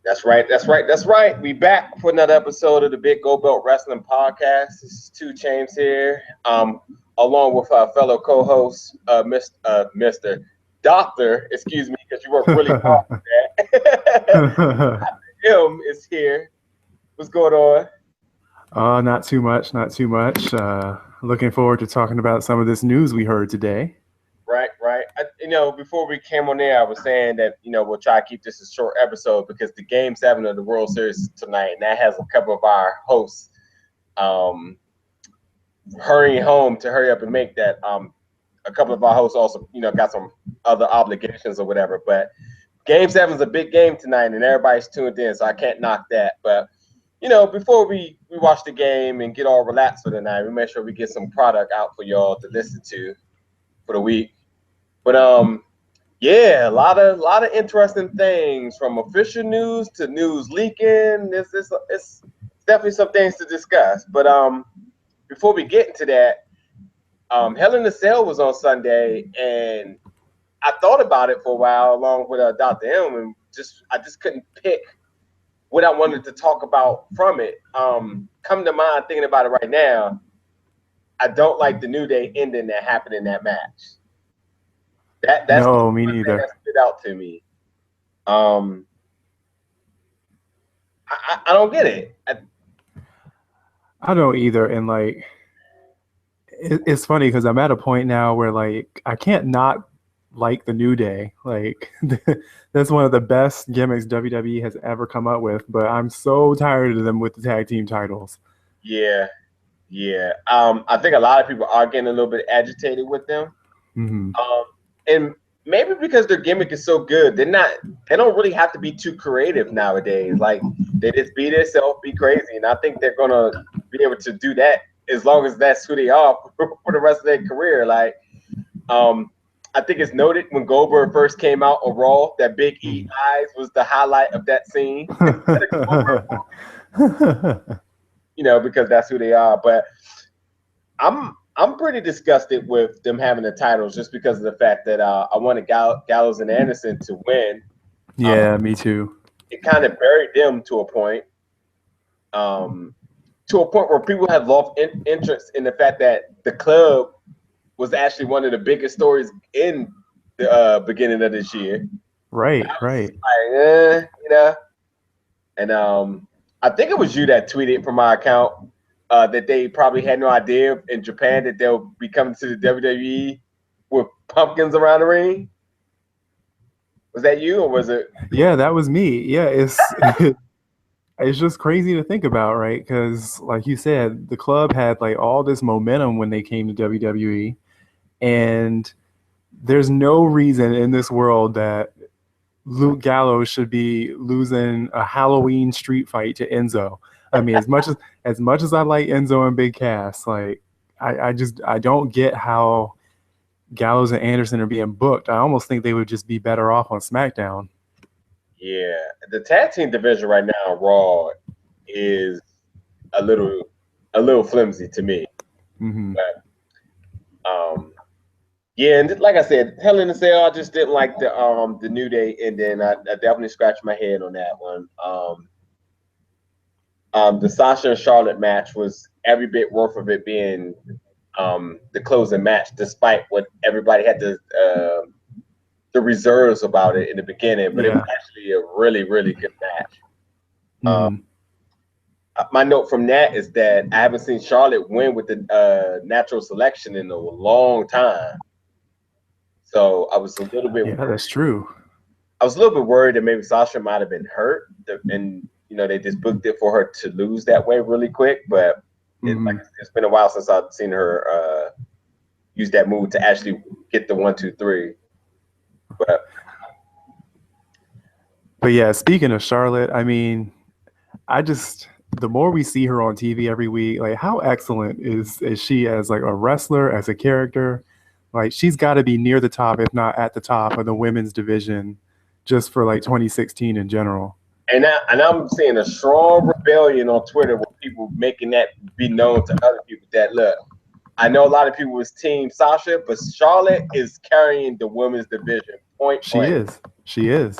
That's right. That's right. That's right. We back for another episode of the Big Gold Belt Wrestling Podcast. This is Two Chains here, along with our fellow co-host, Mr. Doctor. Excuse me, because you work really hard for that. Him is here. What's going on? Not too much. Not too much. Looking forward to talking about some of this news we heard today. Right. Before we came on there, I was saying that, we'll try to keep this a short episode because the Game 7 of the World Series tonight, and that has a couple of our hosts hurrying home to hurry up and make that. A couple of our hosts also, got some other obligations or whatever. But Game 7 is a big game tonight, and everybody's tuned in, so I can't knock that. But, before we watch the game and get all relaxed for the night, we make sure we get some product out for y'all to listen to for the week. But yeah, a lot of interesting things from official news to news leaking. It's definitely some things to discuss. But before we get into that, Hell in a Cell was on Sunday, and I thought about it for a while along with Dr. M, and I just couldn't pick what I wanted to talk about from it. Come to mind thinking about it right now, I don't like the New Day ending that happened in that match. That's no, me neither. That stood out to me. I don't get it. I don't either, and it's funny because I'm at a point now where I can't not like the New Day. That's one of the best gimmicks WWE has ever come up with, but I'm so tired of them with the tag team titles. Yeah. I think a lot of people are getting a little bit agitated with them. Mm-hmm. And maybe because their gimmick is so good, they don't really have to be too creative nowadays. They just be themselves, be crazy, and I think they're gonna be able to do that as long as that's who they are for the rest of their career. I think it's noted when Goldberg first came out on Raw that Big E eyes was the highlight of that scene. Because that's who they are. But I'm pretty disgusted with them having the titles just because of the fact that I wanted Gallows and Anderson to win. Yeah, me too. It kind of buried them to a point where people have lost interest in the fact that the club was actually one of the biggest stories in the beginning of this year. Right. And I think it was you that tweeted from my account that they probably had no idea in Japan that they'll be coming to the WWE with pumpkins around the ring. Was that you, or was it? Yeah, that was me. Yeah, it's just crazy to think about, right? Because, like you said, the club had all this momentum when they came to WWE, and there's no reason in this world that Luke Gallows should be losing a Halloween street fight to Enzo. I mean, as much as I like Enzo and Big Cass, I don't get how Gallows and Anderson are being booked. I almost think they would just be better off on SmackDown. Yeah, the tag team division right now on Raw is a little flimsy to me. Mm-hmm. But yeah, and like I said, Hell in a Cell, I just didn't like the New Day, and then I definitely scratched my head on that one. The Sasha and Charlotte match was every bit worth of it being the closing match, despite what everybody had the reserves about it in the beginning. But It was actually a really, really good match. Mm-hmm. My note from that is that I haven't seen Charlotte win with the natural selection in a long time. So I was a little bit. Yeah, that's true. I was a little bit worried that maybe Sasha might have been hurt, and they just booked it for her to lose that way really quick. But it's been a while since I've seen her use that move to actually get the 1, 2, 3. But yeah, speaking of Charlotte, I mean, the more we see her on TV every week, how excellent is she as a wrestler, as a character? She's got to be near the top, if not at the top of the women's division, just for 2016 in general. And I'm seeing a strong rebellion on Twitter with people making that be known to other people that, look, I know a lot of people was team Sasha, but Charlotte is carrying the women's division. Point blank. She is.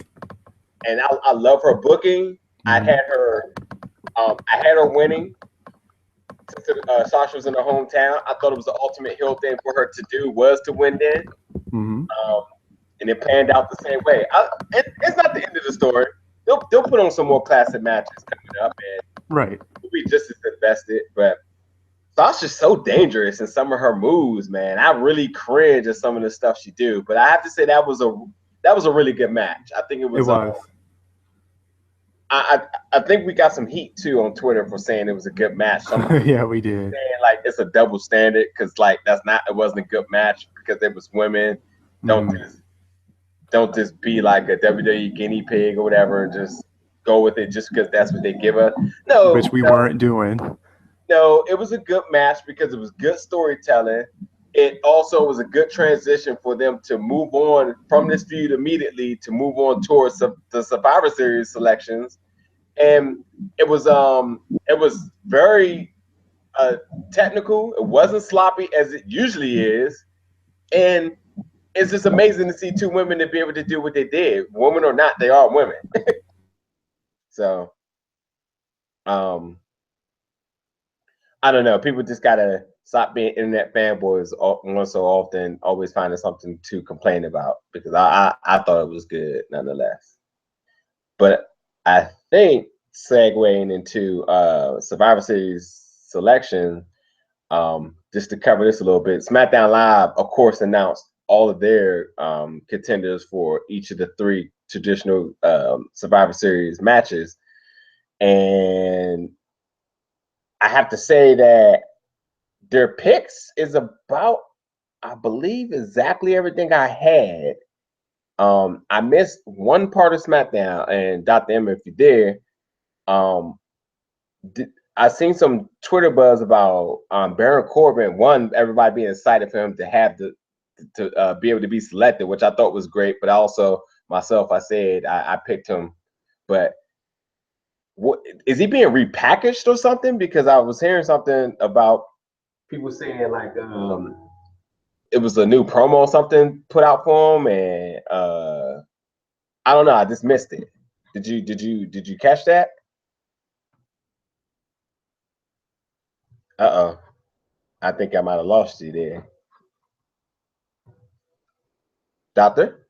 and I love her booking. I had her winning. Since Sasha was in her hometown, I thought it was the ultimate heel thing for her to do was to win then. And it panned out the same way. It's not the end of the story. They'll put on some more classic matches coming up, and we'll be just as invested. But Sasha's so dangerous in some of her moves, man. I really cringe at some of the stuff she do. But I have to say that was a really good match. I think it was. I think we got some heat too on Twitter for saying it was a good match. Yeah, we did. Saying like it's a double standard because like it wasn't a good match because it was women. Don't just be like a WWE guinea pig or whatever and just go with it just because that's what they give us. No, which we weren't doing. No, it was a good match because it was good storytelling. It also was a good transition for them to move on from this feud immediately to move on towards the Survivor Series selections. And it was very technical. It wasn't sloppy as it usually is. And it's just amazing to see two women to be able to do what they did. Women or not, they are women. So, I don't know. People just gotta stop being internet fanboys once so often, always finding something to complain about because I thought it was good nonetheless. But I think segueing into Survivor Series selection, just to cover this a little bit, SmackDown Live, of course, announced all of their contenders for each of the three traditional Survivor Series matches. And I have to say that their picks is about, I believe, exactly everything I had. I missed one part of SmackDown, and Dr. M, if you did, I seen some Twitter buzz about Baron Corbin. One, everybody being excited for him to have to be able to be selected, which I thought was great. But also myself, I said I picked him. But what is he being repackaged or something? Because I was hearing something about people saying like it was a new promo or something put out for him, and I don't know. I just missed it. Did you catch that? I think I might have lost you there, Doctor.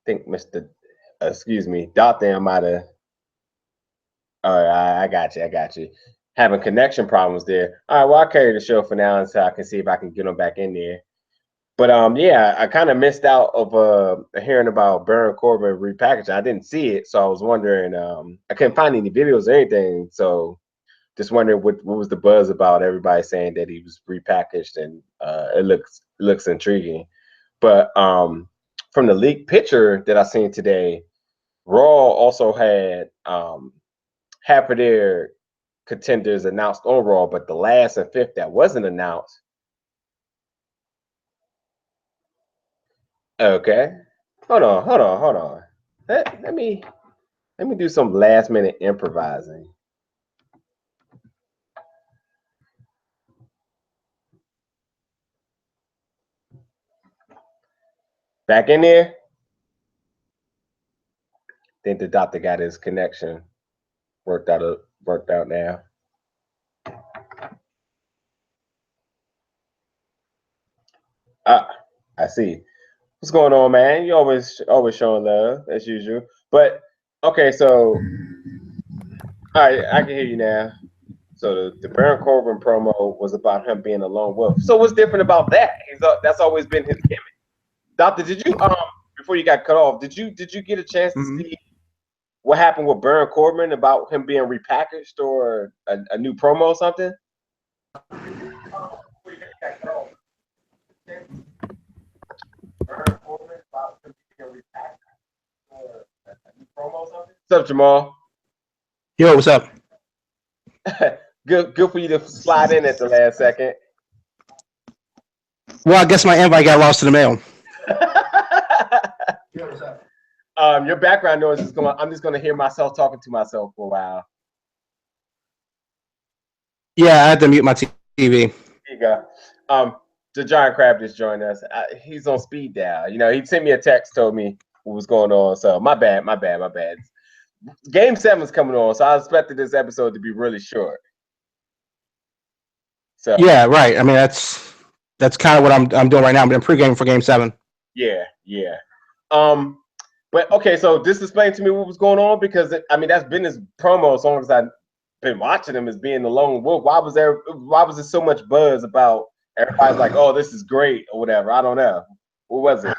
I think Mr. Excuse me, Doctor. I might have. All right, I got you. Having connection problems there. All right, well, I'll carry the show for now until I can see if I can get them back in there. But yeah, I kind of missed out of hearing about Baron Corbin repackaging. I didn't see it, so I was wondering. I couldn't find any videos or anything, so just wondering what was the buzz about. Everybody saying that he was repackaged, and it looks intriguing. But from the leaked picture that I seen today, Raw also had half of their contenders announced on Raw, but the last and fifth that wasn't announced. Okay, hold on. Let me do some last minute improvising. Back in there. Think the doctor got his connection worked out now. I see. What's going on, man? You always showing love as usual. But okay, so all right, I can hear you now. So the Baron Corbin promo was about him being a lone wolf. So what's different about that? That's always been his gimmick. Doctor, did you before you got cut off, did you get a chance to see what happened with Baron Corbin about him being repackaged or a new promo or something? What's up, Jamal? Yo, what's up? Good for you to slide in at the last second. Well, I guess my invite got lost in the mail. Yo, what's up? Your background noise is going. I'm just going to hear myself talking to myself for a while. Yeah, I had to mute my TV. There you go. the Giant Crab just joined us. He's on speed dial. You know, he sent me a text, told me what was going on. So my bad. Game 7's coming on, so I expected this episode to be really short. So yeah, right. I mean, that's kind of what I'm doing right now. I'm doing pregame for Game 7. yeah. But okay, so just explain to me what was going on, because that's been his promo as long as I've been watching him as being the lone wolf. Why was there so much buzz about everybody's like, oh, this is great or whatever? I don't know. What was it?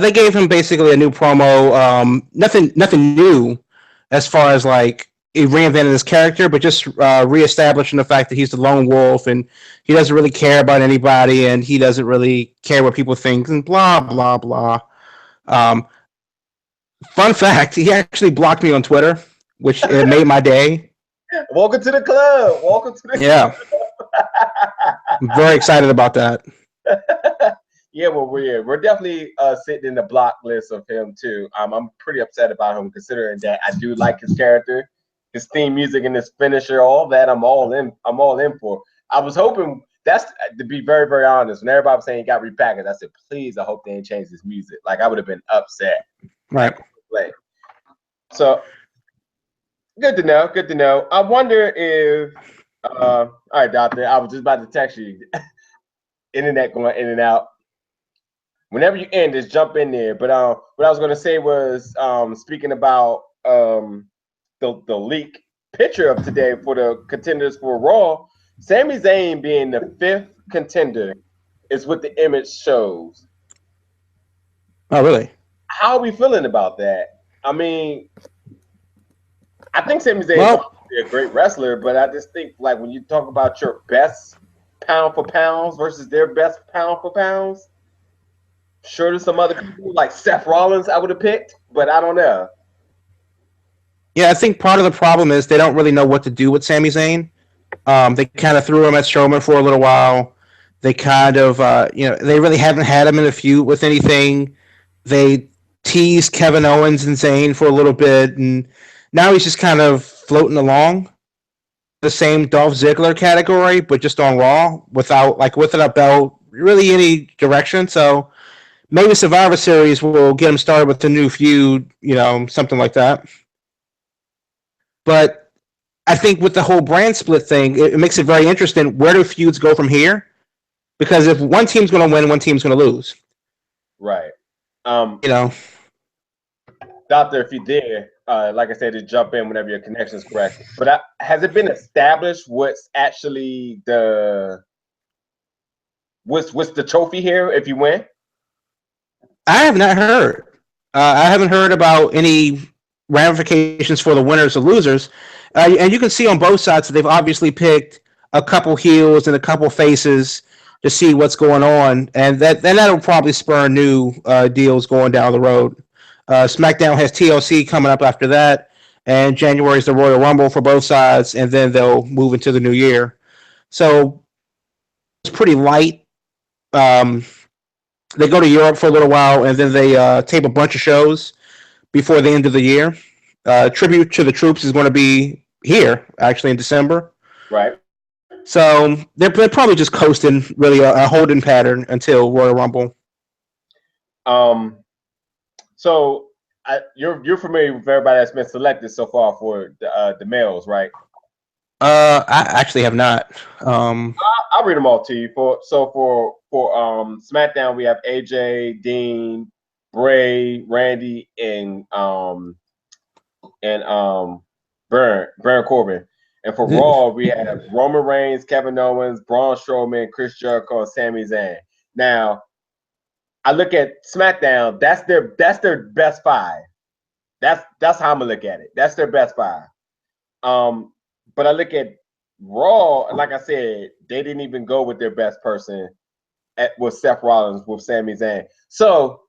They gave him basically a new promo. Nothing new as far as like he reinvented his character, but just reestablishing the fact that he's the lone wolf and he doesn't really care about anybody and he doesn't really care what people think and blah blah blah. Fun fact: he actually blocked me on Twitter, which it made my day. Welcome to the club. Yeah. I'm very excited about that. Yeah, well, we're definitely sitting in the block list of him too. I'm pretty upset about him, considering that I do like his character, his theme music, and his finisher. All that I'm all in for. I was hoping, that's to be very, very honest. When everybody was saying he got repackaged, I said, please, I hope they ain't changed his music. Like, I would have been upset. Right. So good to know. I wonder if all right, Doctor, I was just about to text you. Internet going in and out. Whenever you end, just jump in there. But what I was gonna say was speaking about the leak picture of today for the contenders for Raw, Sami Zayn being the 5th contender is what the image shows. Oh, really? How are we feeling about that? I mean, I think Sami Zayn is a great wrestler, but I just think, like, when you talk about your best pound for pounds versus their best pound for pounds, sure, there's some other people like Seth Rollins I would have picked, but I don't know. Yeah, I think part of the problem is they don't really know what to do with Sami Zayn. They kind of threw him at Strowman for a little while. They kind of, they really haven't had him in a feud with anything. They teased Kevin Owens and Zayn for a little bit, and now he's just kind of floating along the same Dolph Ziggler category, but just on Raw without a belt, really any direction. So maybe Survivor Series will get him started with a new feud, something like that. But I think with the whole brand split thing, it makes it very interesting. Where do feuds go from here? Because if one team's going to win, one team's going to lose. Right. Doctor, if you dare, like I said, to jump in whenever your connection is correct. But has it been established what's actually what's the trophy here if you win? I have not heard. I haven't heard about any ramifications for the winners or losers. And you can see on both sides that they've obviously picked a couple heels and a couple faces to see what's going on, and that'll probably spur new deals going down the road. SmackDown has TLC coming up after that, and January is the Royal Rumble for both sides, and then they'll move into the new year. So it's pretty light. They go to Europe for a little while, and then they tape a bunch of shows before the end of the year. Tribute to the Troops is going to be here, actually, in December. Right. So they're probably just coasting, really a holding pattern until Royal Rumble. So you're familiar with everybody that's been selected so far for the males, right? I actually have not. I'll read them all to you. For SmackDown, we have AJ, Dean, Bray, Randy, and Baron Corbin. And for Raw, we have Roman Reigns, Kevin Owens, Braun Strowman, Chris Jericho, and Sami Zayn. Now, I look at SmackDown. That's their best 5. That's how I'm gonna look at it. That's their best 5. But I look at Raw, like I said, they didn't even go with their best person with Seth Rollins, with Sami Zayn. So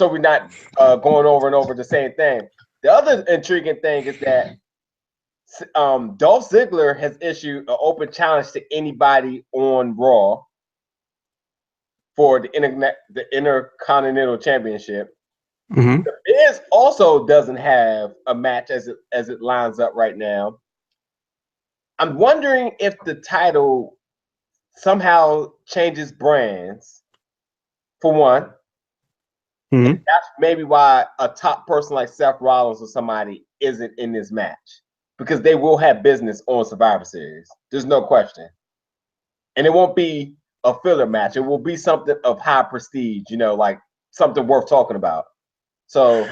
we're not going over and over the same thing. The other intriguing thing is that Dolph Ziggler has issued an open challenge to anybody on Raw for the Intercontinental Championship. Mm-hmm. The Miz also doesn't have a match as it lines up right now. I'm wondering if the title somehow changes brands, for one. Mm-hmm. That's maybe why a top person like Seth Rollins or somebody isn't in this match, because they will have business on Survivor Series. There's no question. And it won't be a filler match. It will be something of high prestige, like something worth talking about. So,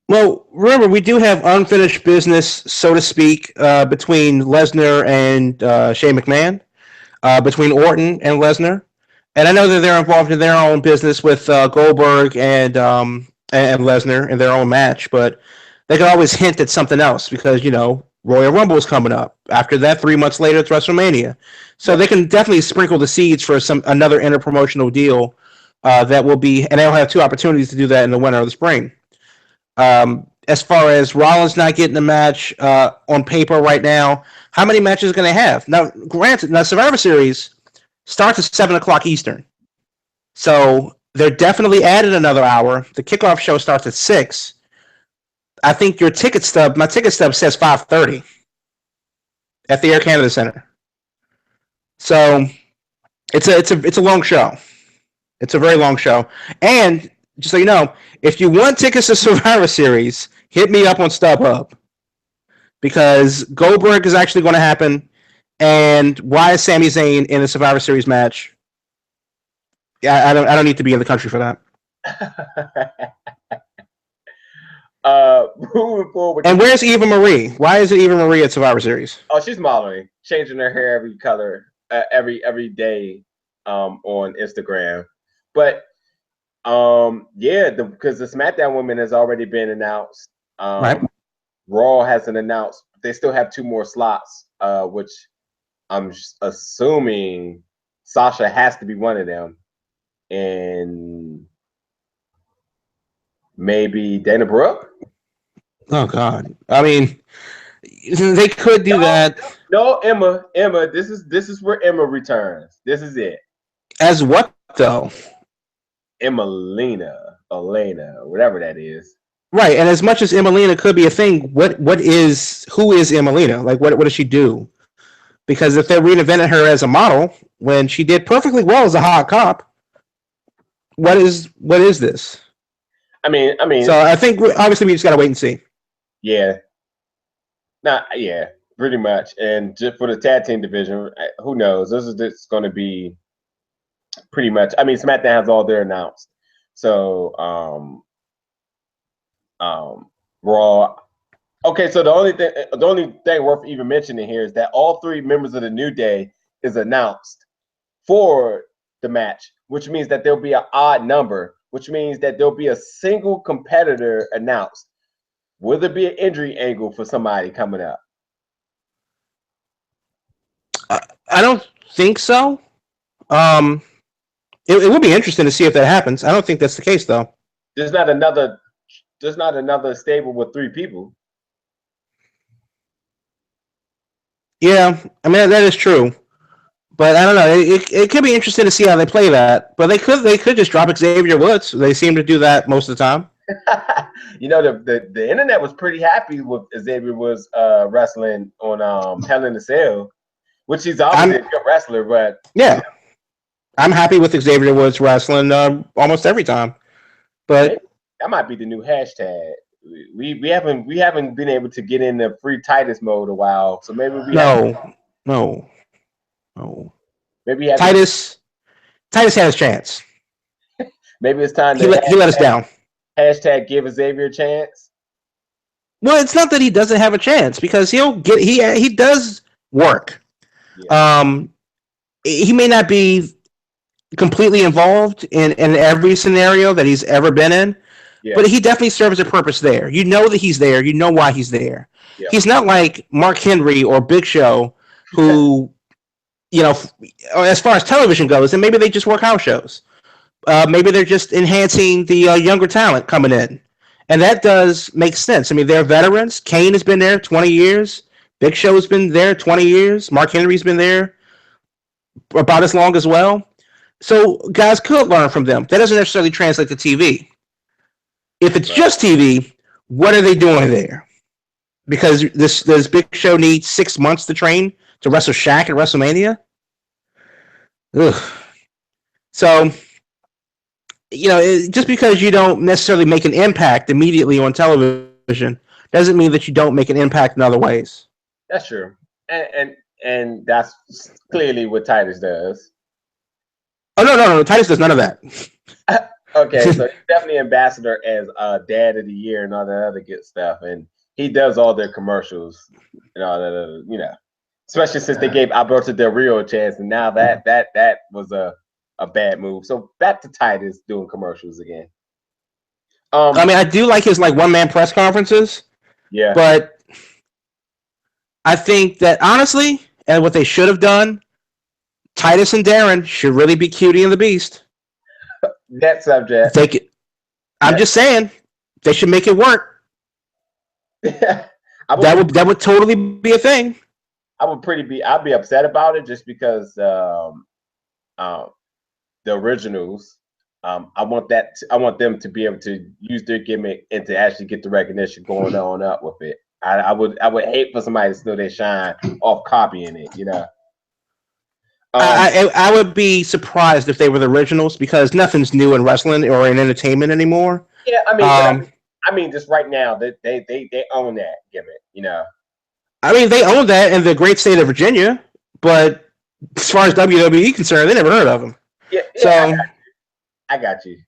well, remember, we do have unfinished business, so to speak, between Lesnar and Shane McMahon, between Orton and Lesnar. And I know that they're involved in their own business with Goldberg and Lesnar in their own match, but they could always hint at something else because, Royal Rumble is coming up. After that, 3 months later, it's WrestleMania. So they can definitely sprinkle the seeds for another interpromotional deal that will be, and they'll have 2 opportunities to do that in the winter or the spring. As far as Rollins not getting a match on paper right now, how many matches is going to have? Now, granted, Survivor Series starts at 7 o'clock Eastern. So they're definitely added another hour. The kickoff show starts at 6. I think my ticket stub says 5:30 at the Air Canada Center. So it's a long show. It's a very long show. And just so you know, if you want tickets to Survivor Series, hit me up on StubHub. Because Goldberg is actually going to happen. And why is Sami Zayn in a Survivor Series match? Yeah, I don't need to be in the country for that. Moving forward. And where's Eva Marie? Why is it Eva Marie at Survivor Series? Oh, she's modeling, changing her hair every color, every day, on Instagram. But because the SmackDown women has already been announced. Right. Raw hasn't announced. They still have 2 more slots, which I'm assuming Sasha has to be one of them, and maybe Dana Brooke. Oh God! I mean, they could do that. No, Emma. This is where Emma returns. This is it. As what though? Elena, whatever that is. Right, and as much as Emelina could be a thing, who is Emelina? Like, what does she do? Because if they reinvented her as a model when she did perfectly well as a hot cop, what is this? I mean. So I think obviously we just gotta wait and see. Yeah. Pretty much. And just for the tag team division, who knows? This is going to be pretty much. I mean, SmackDown has all their announced. So, Raw. Okay, so the only thing worth even mentioning here is that all 3 members of the New Day is announced for the match, which means that there'll be an odd number, which means that there'll be a single competitor announced. Will there be an injury angle for somebody coming up? I don't think so. It would be interesting to see if that happens. I don't think that's the case, though. There's not another stable with 3 people. Yeah, I mean that is true, but I don't know. It could be interesting to see how they play that. But they could just drop Xavier Woods. They seem to do that most of the time. The internet was pretty happy with Xavier Woods wrestling on Hell in a Cell, which he's obviously a good wrestler. But yeah, I'm happy with Xavier Woods wrestling almost every time. But that might be the new hashtag. We haven't been able to get in the free Titus mode a while, so maybe we no. Maybe Titus had his chance. Maybe it's time he let us down. Hashtag give Xavier a chance. Well, it's not that he doesn't have a chance because he does work. Yeah. He may not be completely involved in every scenario that he's ever been in. Yeah. But he definitely serves a purpose there. You know that he's there. You know why he's there. Yeah. He's not like Mark Henry or Big Show, who, as far as television goes, and maybe they just work house shows. Maybe they're just enhancing the younger talent coming in. And that does make sense. I mean, they're veterans. Kane has been there 20 years. Big Show's been there 20 years. Mark Henry's been there about as long as well. So guys could learn from them. That doesn't necessarily translate to TV. If it's just TV, what are they doing there? Because this Big Show needs 6 months to train to wrestle Shaq at WrestleMania? Ugh. So, just because you don't necessarily make an impact immediately on television doesn't mean that you don't make an impact in other ways. That's true, and that's clearly what Titus does. Oh no! Titus does none of that. Okay, so he's definitely ambassador as Dad of the Year and all that other good stuff, and he does all their commercials and all that. Especially since they gave Alberto Del Rio a chance, and now that was a bad move. So back to Titus doing commercials again. I mean, I do like his one-man press conferences. Yeah, but I think that honestly, and what they should have done, Titus and Darren should really be Cutie and the Beast. That subject. I'm just saying, they should make it work. That would totally be a thing. I'd be upset about it just because the originals. I want them to be able to use their gimmick and to actually get the recognition going on up with it. I would hate for somebody to steal their shine off copying it. I would be surprised if they were the originals because nothing's new in wrestling or in entertainment anymore. Yeah, I mean, just right now they own that gimmick. I mean, they own that in the great state of Virginia, but as far as WWE concerned, they never heard of them. Yeah, so I got you.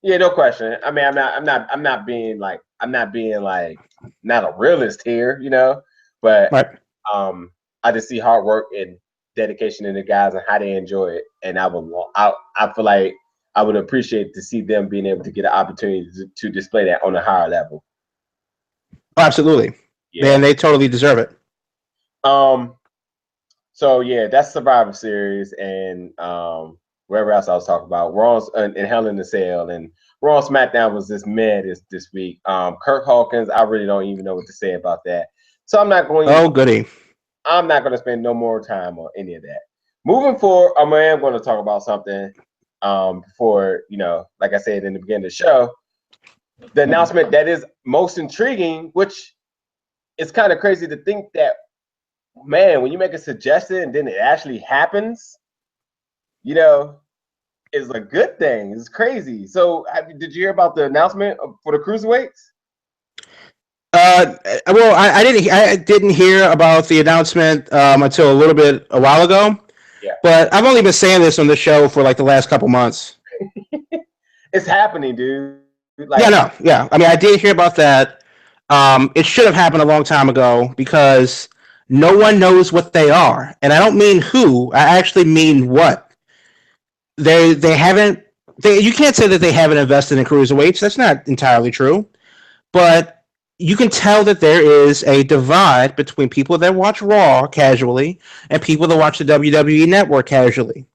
Yeah, no question. I mean, I'm not being like not a realist here, but right. I just see hard work and dedication in the guys and how they enjoy it, and I feel like I would appreciate to see them being able to get an opportunity to display that on a higher level. Absolutely. Yeah. Man, they totally deserve it. So yeah, that's Survivor Series and wherever else I was talking about. Raw's and Hell in a Cell and Raw SmackDown was this mad this week. Kirk Hawkins, I really don't even know what to say about that. So I'm not going. Oh, goody. I'm not going to spend no more time on any of that. Moving forward, I am going to talk about something before, like I said in the beginning of the show, the announcement that is most intriguing, which is kind of crazy to think that, man, when you make a suggestion and then it actually happens, is a good thing. It's crazy. So did you hear about the announcement for the Cruiserweights? Well, I didn't hear about the announcement until a while ago. Yeah. But I've only been saying this on the show for the last couple months. It's happening, dude. Yeah. I mean, I did hear about that. It should have happened a long time ago because no one knows what they are, and I don't mean who. I actually mean what. They haven't. You can't say that they haven't invested in cruiserweights. That's not entirely true, but you can tell that there is a divide between people that watch Raw casually and people that watch the WWE Network casually.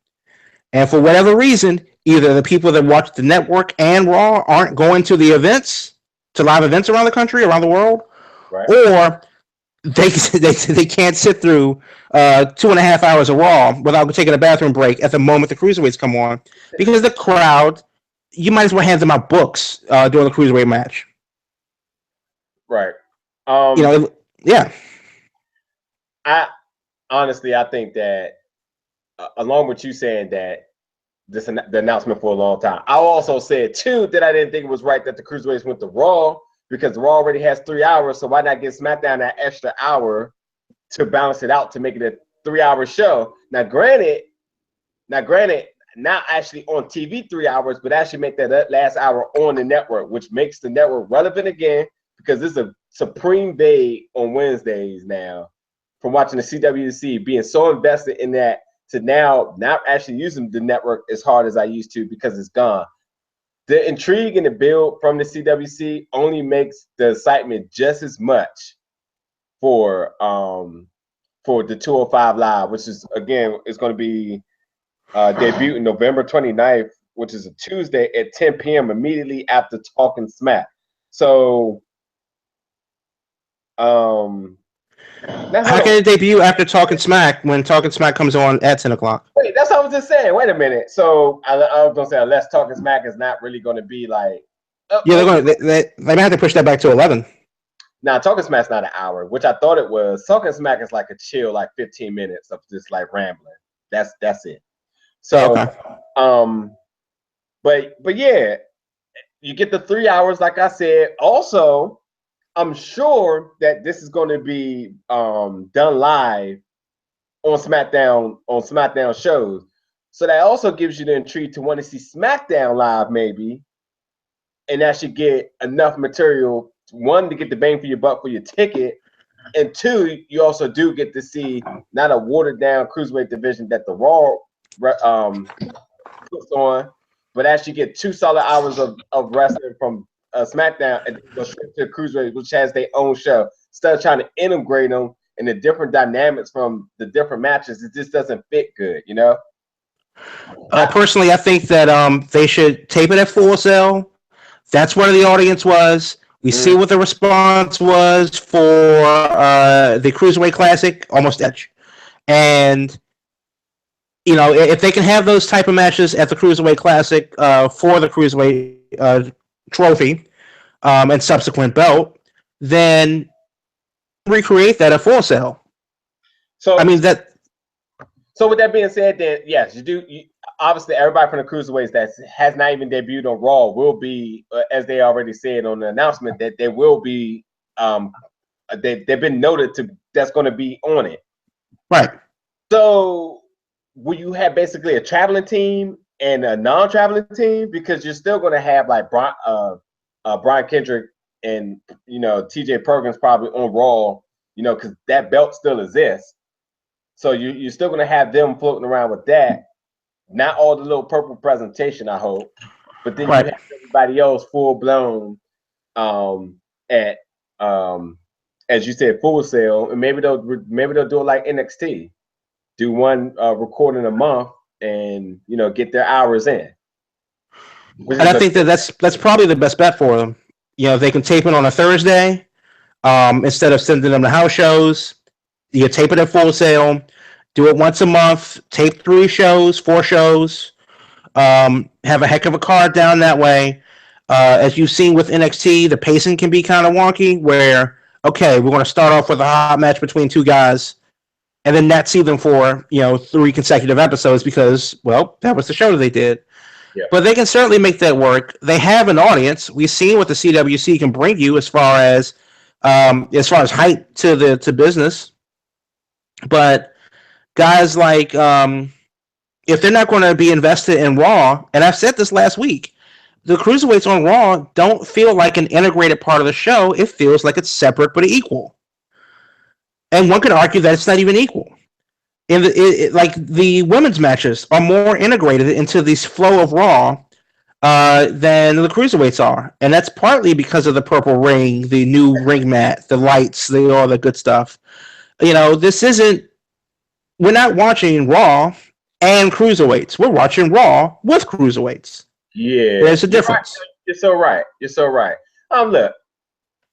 And for whatever reason, either the people that watch the network and Raw aren't going to the events, to live events around the country, around the world, right, or they can't sit through 2.5 hours of Raw without taking a bathroom break at the moment the cruiserweights come on, because the crowd, you might as well hand them out books during the cruiserweight match. Right. Yeah. I think that along with you saying that the announcement for a long time, I also said too that I didn't think it was right that the Cruiserweights went to Raw because Raw already has 3 hours, so why not give SmackDown that extra hour to balance it out to make it a 3-hour show? Now, granted, not actually on TV 3 hours, but actually make that last hour on the network, which makes the network relevant again. Because this is a supreme vague on Wednesdays now from watching the CWC, being so invested in that to now not actually using the network as hard as I used to because it's gone. The intrigue and the build from the CWC only makes the excitement just as much for the 205 Live, which is, again, it's going to be debuting November 29th, which is a Tuesday at 10 p.m. immediately after Talking Smack. So how can it debut after Talking Smack when Talking Smack comes on at 10 o'clock? Wait, that's what I was just saying. Wait a minute. So I was gonna say, unless Talking Smack is not really gonna be like, they might have to push that back to 11. Now, Talking Smack's not an hour, which I thought it was. Talking Smack is like a chill, like 15 minutes of just like rambling. That's it. So, but yeah, you get the 3 hours, like I said. Also, I'm sure that this is going to be done live on SmackDown shows. So that also gives you the intrigue to want to see SmackDown live, maybe, and that should get enough material. One, to get the bang for your buck for your ticket, and two, you also do get to see not a watered down cruiserweight division that the Raw puts on, but actually get 2 solid hours of wrestling from SmackDown and go straight to Cruiserweight, which has their own show. Instead of trying to integrate them and the different dynamics from the different matches, it just doesn't fit good, you know? Personally, I think that they should tape it at Full Sail. That's where the audience was. We see what the response was for the Cruiserweight Classic, almost Edge. And, you know, if they can have those type of matches at the Cruiserweight Classic for the Cruiserweight trophy and subsequent belt, then recreate that at Full Sail. So, I mean, that. So with that being said, then yes, you do. Obviously, everybody from the Cruiserweights that has not even debuted on Raw will be, as they already said on the announcement, that they will be. They've been noted to that's going to be on it. Right. So will you have basically a traveling team and a non-traveling team, because you're still going to have like Brian Kendrick and TJ Perkins probably on Raw, because that belt still exists. So you're still going to have them floating around with that. Not all the little purple presentation, I hope, but then you have everybody else full blown at as you said, Full Sail, and maybe they'll do it like NXT, do one recording a month, and get their hours in. And I think that's probably the best bet for them. If they can tape it on a Thursday, instead of sending them to house shows, you tape it at Full Sail, do it once a month, tape 3 shows, 4 shows, have a heck of a card down that way. As you've seen with NXT, the pacing can be kind of wonky, where, okay, we're going to start off with a hot match between 2 guys, and then not see them for, 3 consecutive episodes because, well, that was the show that they did. Yeah. But they can certainly make that work. They have an audience. We've seen what the CWC can bring you as far as height to business. But guys like, if they're not going to be invested in Raw, and I've said this last week, the Cruiserweights on Raw don't feel like an integrated part of the show. It feels like it's separate but equal. And one could argue that it's not even equal. Like the women's matches are more integrated into this flow of Raw than the Cruiserweights are. And that's partly because of the purple ring, the new ring mat, the lights, all the good stuff. This isn't, we're not watching Raw and Cruiserweights. We're watching Raw with Cruiserweights. Yeah. There's a difference. You're so right. Look,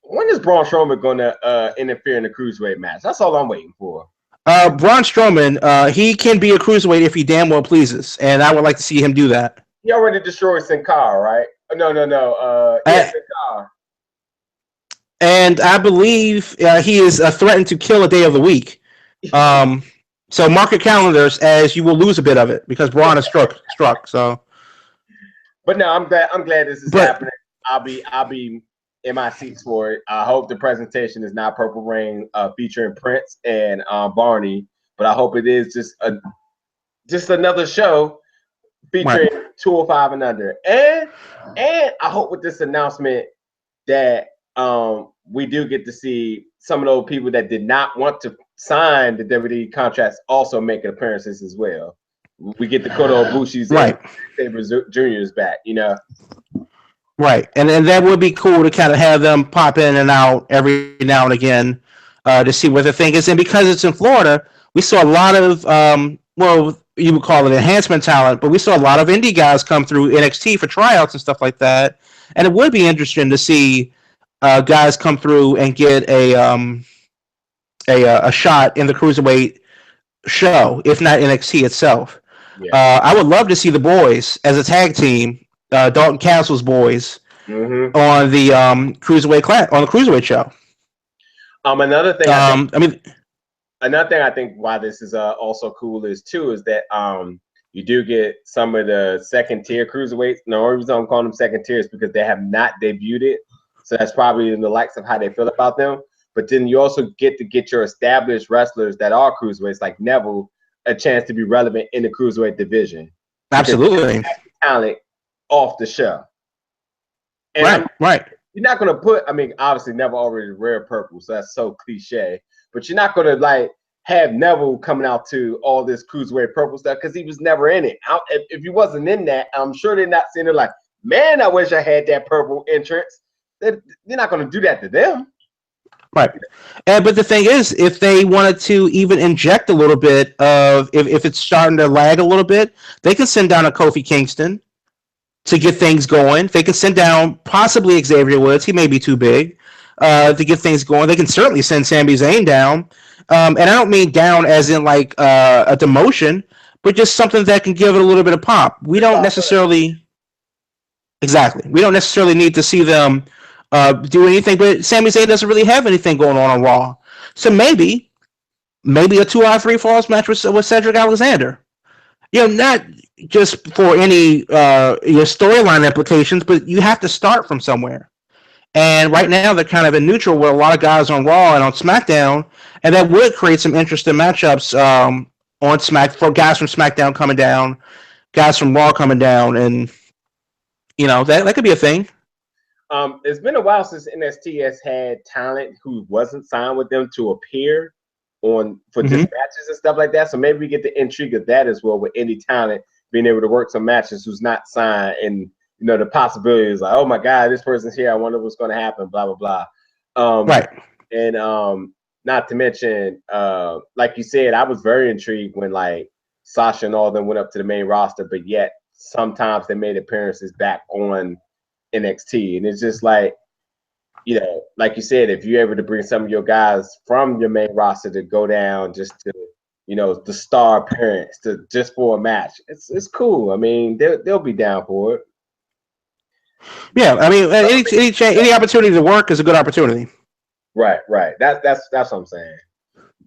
when is Braun Strowman going to interfere in the Cruiserweight match? That's all I'm waiting for. Braun Strowman, he can be a Cruiserweight if he damn well pleases, and I would like to see him do that. He already destroyed Sin Cara, right? No. Sin Cara. And I believe he is threatened to kill a day of the week. So mark your calendars, as you will lose a bit of it because Braun is struck. So, but no, I'm glad this is happening. I'll be in my seats for it. I hope the presentation is not Purple Rain featuring Prince and Barney, but I hope it is just another show featuring 205 and under. And I hope with this announcement that we do get to see some of those people that did not want to sign the WWE contracts also making appearances as well. We get the Kota Ibushi's and Sabre Junior's back, Right, and that would be cool to kind of have them pop in and out every now and again to see what the thing is. And because it's in Florida, we saw a lot of, you would call it enhancement talent, but we saw a lot of indie guys come through NXT for tryouts and stuff like that. And it would be interesting to see guys come through and get a shot in the Cruiserweight show, if not NXT itself. Yeah. I would love to see the boys as a tag team. Dalton Castle's boys on the Cruiserweight show. Another thing I think why this is also cool is that You do get some of the second tier cruiserweights. The only reason I'm calling them second tier is because they have not debuted it. So that's probably in the likes of how they feel about them. But then you also get to get your established wrestlers that are cruiserweights, like Neville, a chance to be relevant in the cruiserweight division. Absolutely. Talent off the show. And right. You're not going to put, I mean, obviously Neville already rare purple, so that's so cliche. But you're not going to, like, have Neville coming out to all this cruiserweight purple stuff because he was never in it. If he wasn't in that, I'm sure they're not sitting there like, man, I wish I had that purple entrance. They're not going to do that to them. Right. But the thing is, if they wanted to even inject a little bit of, if it's starting to lag a little bit, they can send down a Kofi Kingston to get things going. They can send down possibly Xavier Woods. He may be too big to get things going. They can certainly send Sami Zayn down. And I don't mean down as in like a demotion, but just something that can give it a little bit of pop. We don't necessarily need to see them do anything, but Sami Zayn doesn't really have anything going on Raw. So maybe a 2 out of 3 falls match with Cedric Alexander. Not just for any your storyline implications, but you have to start from somewhere. And right now they're kind of in neutral with a lot of guys on Raw and on SmackDown, and that would create some interesting matchups on for guys from SmackDown coming down, guys from Raw coming down, and that could be a thing. It's been a while since NXT has had talent who wasn't signed with them to appear for just matches and stuff like that. So maybe we get the intrigue of that as well with any talent being able to work some matches who's not signed, and the possibility is like, oh my God, this person's here. I wonder what's going to happen. Blah blah blah. Right. And not to mention, like you said, I was very intrigued when like Sasha and all of them went up to the main roster, but yet sometimes they made appearances back on NXT, and it's just like, like you said, if you're able to bring some of your guys from your main roster to go down just to, the star appearance to just for a match, it's cool. I mean, they'll be down for it. Yeah, I mean, any opportunity to work is a good opportunity. Right. That's what I'm saying.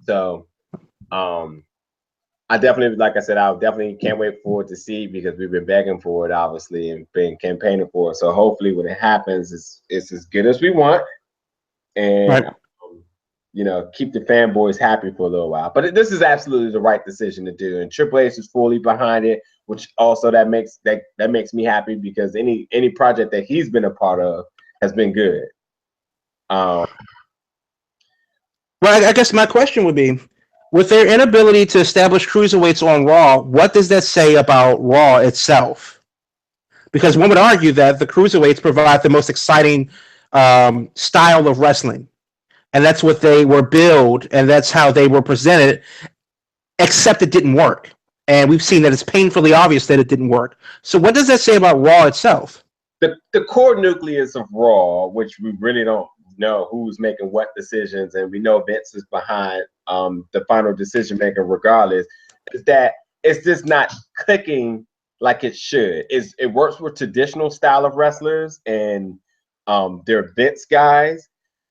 So, I definitely, like I said, I definitely can't wait for it to see, because we've been begging for it, obviously, and been campaigning for it. So hopefully when it happens, it's as good as we want, and keep the fanboys happy for a little while. But this is absolutely the right decision to do, and Triple H is fully behind it, which also that makes me happy, because any project that he's been a part of has been good. Well, I guess my question would be, with their inability to establish cruiserweights on Raw, what does that say about Raw itself? Because one would argue that the cruiserweights provide the most exciting style of wrestling, and that's what they were billed, and that's how they were presented, except it didn't work. And we've seen that it's painfully obvious that it didn't work. So what does that say about Raw itself? The core nucleus of Raw, which we really don't know who's making what decisions, and we know Vince is behind the final decision maker regardless, is that it's just not clicking like it should. It works with traditional style of wrestlers and they're Vince guys,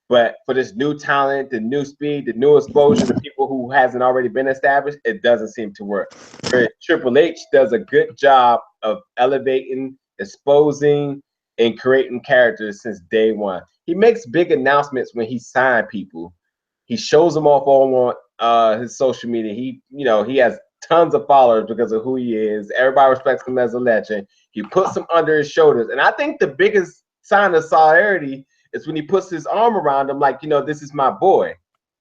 but for this new talent, the new speed, the new exposure to people who hasn't already been established, it doesn't seem to work. Triple H does a good job of elevating, exposing, and creating characters since day one. He makes big announcements when he signs people. He shows them off on his social media. He has tons of followers because of who he is. Everybody respects him as a legend. He puts them under his shoulders. And I think the biggest sign of solidarity is when he puts his arm around him, like, this is my boy.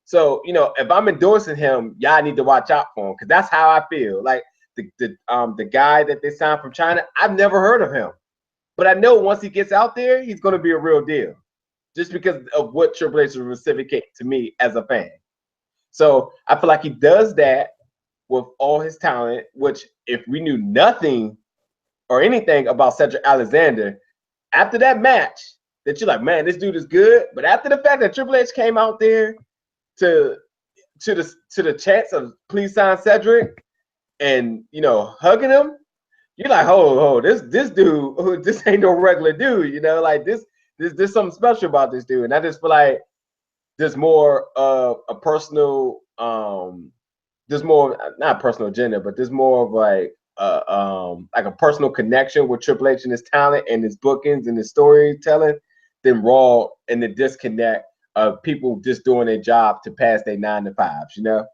So, if I'm endorsing him, y'all need to watch out for him, because that's how I feel. Like the guy that they signed from China, I've never heard of him. But I know once he gets out there, he's going to be a real deal, just because of what Triple H will reciprocate to me as a fan. So I feel like he does that with all his talent, which if we knew nothing or anything about Cedric Alexander, after that match, that you're like, man, this dude is good. But after the fact that Triple H came out there to the chants of please sign Cedric and, hugging him, you're like, this dude, this ain't no regular dude, like there's something special about this dude. And I just feel like there's more of a personal, there's more, not personal agenda, but there's more of like like a personal connection with Triple H and his talent and his bookings and his storytelling than Raw and the disconnect of people just doing their job to pass their 9 to 5s, you know?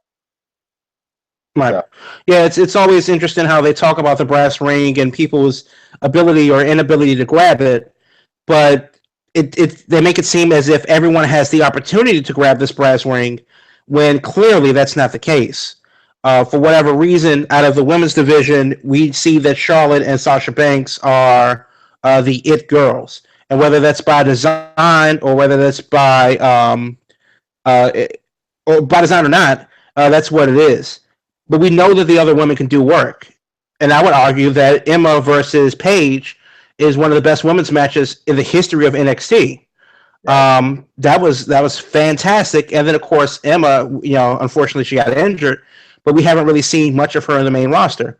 Right. So. Yeah, it's always interesting how they talk about the brass ring and people's ability or inability to grab it, but they make it seem as if everyone has the opportunity to grab this brass ring, when clearly that's not the case. For whatever reason, out of the women's division, we see that Charlotte and Sasha Banks are the it girls, and whether that's by design or whether that's by design or not, that's what it is. But we know that the other women can do work. And I would argue that Emma versus Paige is one of the best women's matches in the history of NXT. That was fantastic. And then, of course, Emma, unfortunately she got injured, but we haven't really seen much of her in the main roster.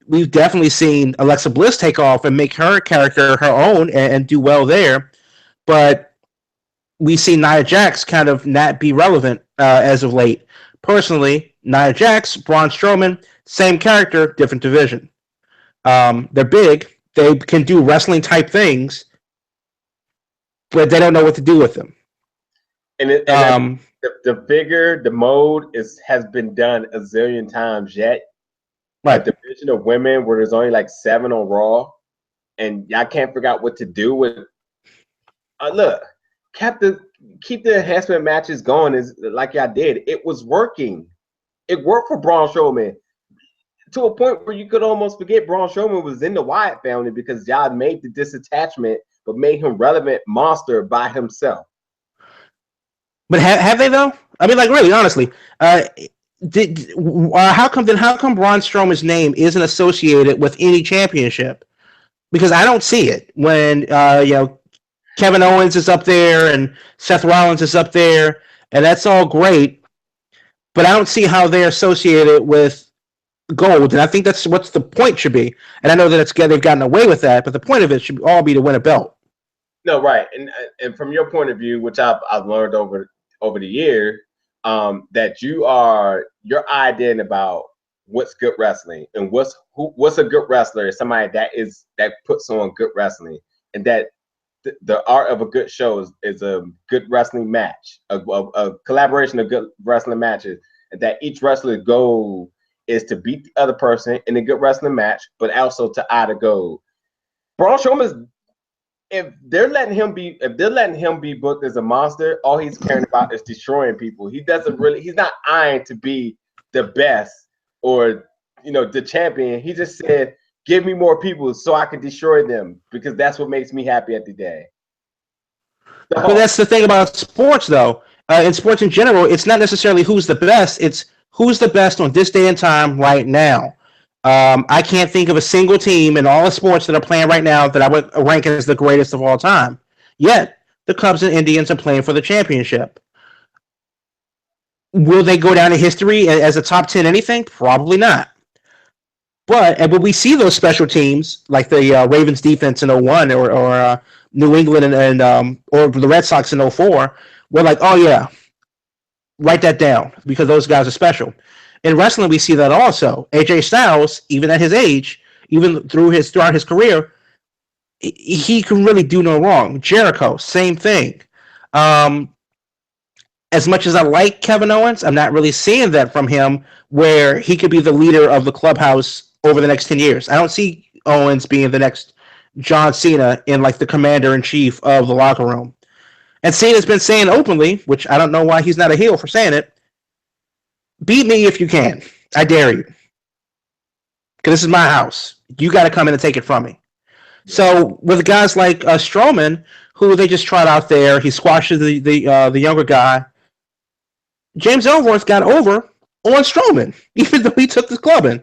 We've definitely seen Alexa Bliss take off and make her character her own and do well there. But we see Nia Jax kind of not be relevant as of late. Personally, Nia Jax, Braun Strowman, same character, different division. They're big. They can do wrestling-type things, but they don't know what to do with them. And the bigger the mode has been done a zillion times yet. Right. The division of women where there's only like 7 on Raw, and y'all can't figure out what to do with. Look, keep the enhancement matches going is like y'all did. It was working. It worked for Braun Strowman to a point where you could almost forget Braun Strowman was in the Wyatt family because y'all made the disattachment, but made him relevant monster by himself. But have they though? I mean, like really, honestly, how come Braun Strowman's name isn't associated with any championship? Because I don't see it when Kevin Owens is up there and Seth Rollins is up there, and that's all great. But I don't see how they're associated with gold, and I think that's what the point should be. And I know that they've gotten away with that, but the point of it should all be to win a belt. No, right, and from your point of view, which I've learned over the year, that you're ideating about what's good wrestling and what's a good wrestler is somebody that puts on good wrestling, and that the art of a good show is a good wrestling match, a collaboration of good wrestling matches, and that each wrestler's goal is to beat the other person in a good wrestling match, but also to eye the goal. Braun Strowman, if they're letting him be booked as a monster, all he's caring about is destroying people. He's not eyeing to be the best or the champion. He just said, give me more people so I can destroy them, because that's what makes me happy at the day. But that's the thing about sports, though. In sports in general, it's not necessarily who's the best. It's who's the best on this day and time right now. I can't think of a single team in all the sports that are playing right now that I would rank as the greatest of all time. Yet, the Cubs and Indians are playing for the championship. Will they go down in history as a top 10 anything? Probably not. But when we see those special teams, like the Ravens defense in 01 or New England or the Red Sox in 04, we're like, oh yeah, write that down because those guys are special. In wrestling, we see that also. AJ Styles, even at his age, even throughout his career, he can really do no wrong. Jericho, same thing. As much as I like Kevin Owens, I'm not really seeing that from him where he could be the leader of the clubhouse over the next 10 years. I don't see Owens being the next John Cena in like the commander-in-chief of the locker room. And Cena's been saying openly, which I don't know why he's not a heel for saying it, beat me if you can. I dare you. Because this is my house. You got to come in and take it from me. So with guys like Strowman, who they just tried out there, he squashes the younger guy. James Ellsworth got over on Strowman, even though he took the clubbing.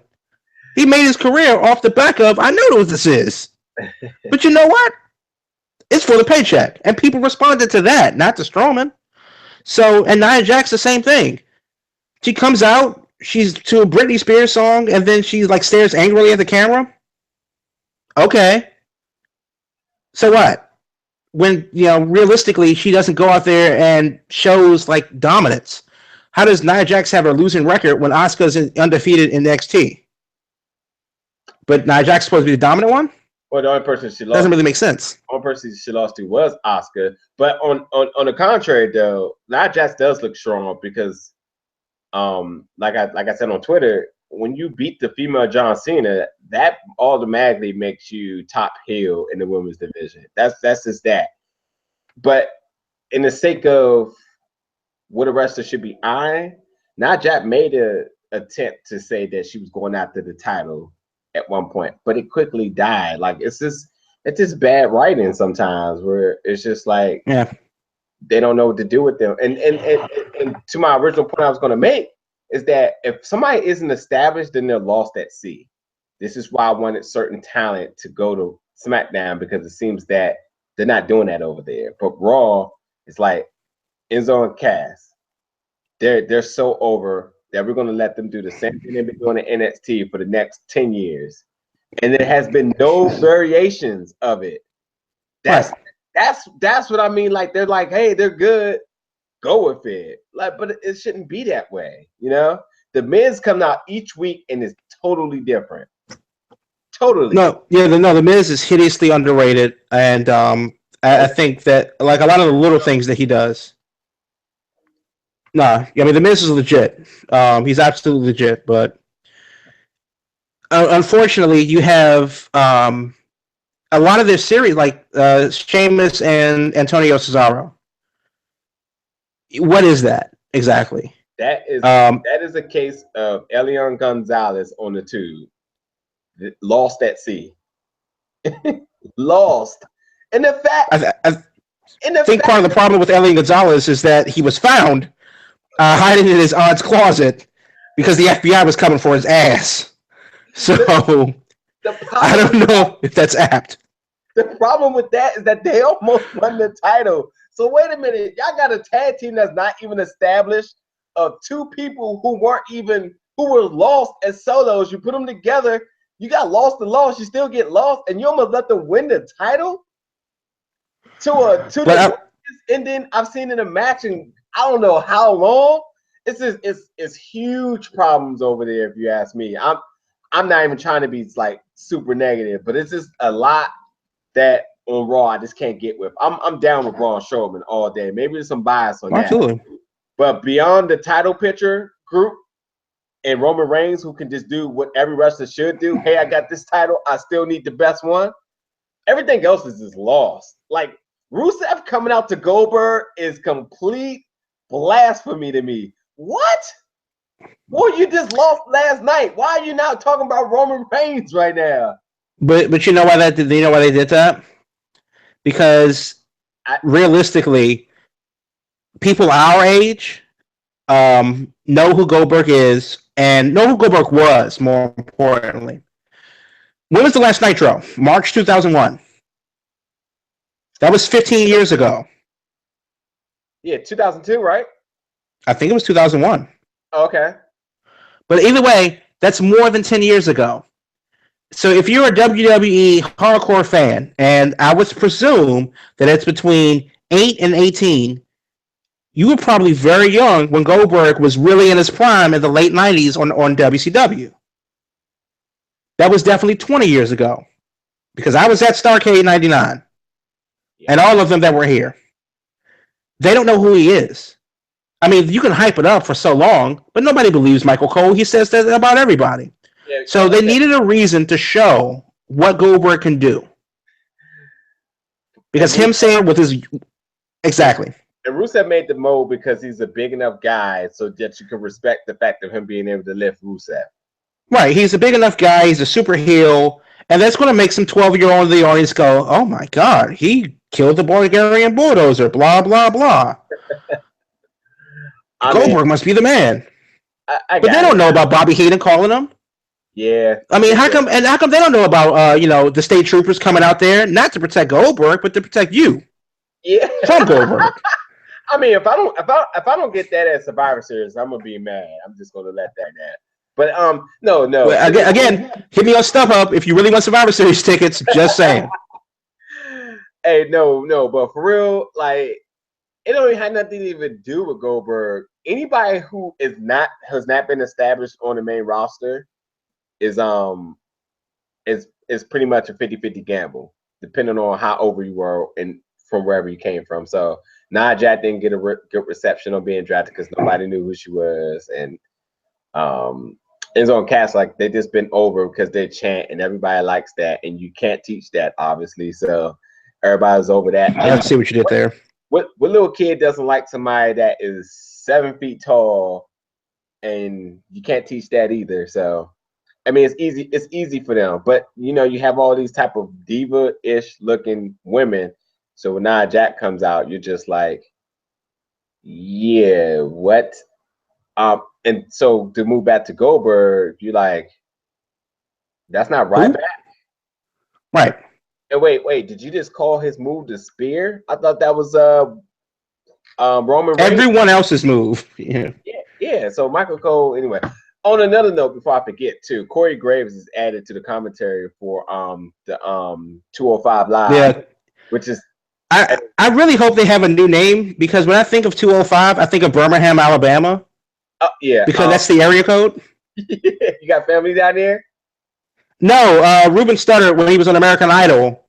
He made his career off the back of, I know what this is. But you know what? It's for the paycheck. And people responded to that, not to Strowman. So, and Nia Jax, the same thing. She comes out, she's to a Britney Spears song, and then she like stares angrily at the camera. Okay. So what? When, realistically, she doesn't go out there and shows like dominance. How does Nia Jax have a losing record when Asuka's undefeated in NXT? But Nia Jax's supposed to be the dominant one? Well, the only person she lost doesn't really make sense. The only person she lost to was Asuka. But on the contrary, though, Nia Jax does look strong because, like I said on Twitter, when you beat the female John Cena, that automatically makes you top heel in the women's division. That's just that. But in the sake of what a wrestler should be eyeing, Nia Jax made an attempt to say that she was going after the title at one point, but it quickly died. Like it's just bad writing sometimes, where it's just like they don't know what to do with them. And to my original point I was going to make is that if somebody isn't established, then they're lost at sea. This is why I wanted certain talent to go to SmackDown, because it seems that they're not doing that over there. But Raw is like Enzo and Cass. They're so over that we're going to let them do the same thing they've been doing in NXT for the next 10 years. And there has been no variations of it. That's what I mean. Like, they're like, hey, they're good. Go with it. Like, but it shouldn't be that way, you know? The Miz come out each week and is totally different. Totally. The Miz is hideously underrated. And I think that, like, a lot of the little things that he does. Nah, I mean, the Miz is legit. He's absolutely legit, but unfortunately, you have a lot of their series, like Sheamus and Antonio Cesaro. What is that exactly? That is a case of Elion Gonzalez on the tube, lost at sea, lost. And the fact, I think part of the problem with Elion Gonzalez is that he was found hiding in his aunt's closet because the FBI was coming for his ass. So I don't know if that's apt. The problem with that is that they almost won the title. So wait a minute, y'all got a tag team that's not even established, of two people who were lost as solos. You put them together, you got lost and lost. You still get lost, and you almost let them win the title. And then I've seen in a match in I don't know how long. It's huge problems over there, if you ask me. I'm not even trying to be like super negative, but it's just a lot that on Raw I just can't get with. I'm down with Braun Strowman all day. Maybe there's some bias on that. But beyond the title picture group and Roman Reigns, who can just do what every wrestler should do. Hey, I got this title. I still need the best one. Everything else is just lost. Like Rusev coming out to Goldberg is complete blasphemy to me. What? Well, you just lost last night. Why are you not talking about Roman Reigns right now? But you know why they did that? Because realistically, people our age know who Goldberg is and know who Goldberg was, more importantly. When was the last Nitro? March 2001. That was 15 years ago. Yeah, 2002, right? I think it was 2001. Okay. But either way, that's more than 10 years ago. So if you're a WWE hardcore fan, and I would presume that it's between 8 and 18, you were probably very young when Goldberg was really in his prime in the late 90s on WCW. That was definitely 20 years ago. Because I was at Starrcade 99. Yeah. And all of them that were here. They don't know who he is. I mean, you can hype it up for so long, but nobody believes Michael Cole. He says that about everybody. Yeah, so they needed a reason to show what Goldberg can do. Because him saying with his... Exactly. And Rusev made the mold because he's a big enough guy so that you can respect the fact of him being able to lift Rusev. Right. He's a big enough guy. He's a super heel. And that's going to make some 12-year-old in the audience go, oh, my God, he killed the Bulgarian bulldozer, blah, blah, blah. Goldberg must be the man. But they don't know about Bobby Heenan calling him. Yeah. I mean, how come they don't know about the state troopers coming out there not to protect Goldberg, but to protect you? Yeah. From Goldberg. I mean, if I don't get that at Survivor Series, I'm gonna be mad. I'm just gonna let that down. But no. Well, again, hit me on StubHub if you really want Survivor Series tickets. Just saying. Hey, no, but for real, like, it don't even have nothing to even do with Goldberg. Anybody who has not been established on the main roster is it's pretty much a 50-50 gamble, depending on how over you were and from wherever you came from. So Nia Jax didn't get a good reception on being drafted because nobody knew who she was, and Enzo and Cass, like, they just been over because they chant and everybody likes that, and you can't teach that, obviously. So everybody's over that. I see what you did there. What little kid doesn't like somebody that is 7 feet tall, and you can't teach that either. So, I mean, it's easy. It's easy for them, but you know, you have all these type of diva-ish looking women. So when Nia Jax comes out, you're just like, yeah, what? And so to move back to Goldberg, you're like, that's not right back. Right. And wait, did you just call his move the spear? I thought that was Roman Reigns. Everyone else's move. Yeah. So Michael Cole, anyway. On another note, before I forget too, Corey Graves is added to the commentary for the 205 Live. Yeah. Which is I really hope they have a new name, because when I think of 205, I think of Birmingham, Alabama. Yeah. Because that's the area code. You got family down there? No, Ruben Studdard, when he was on American Idol,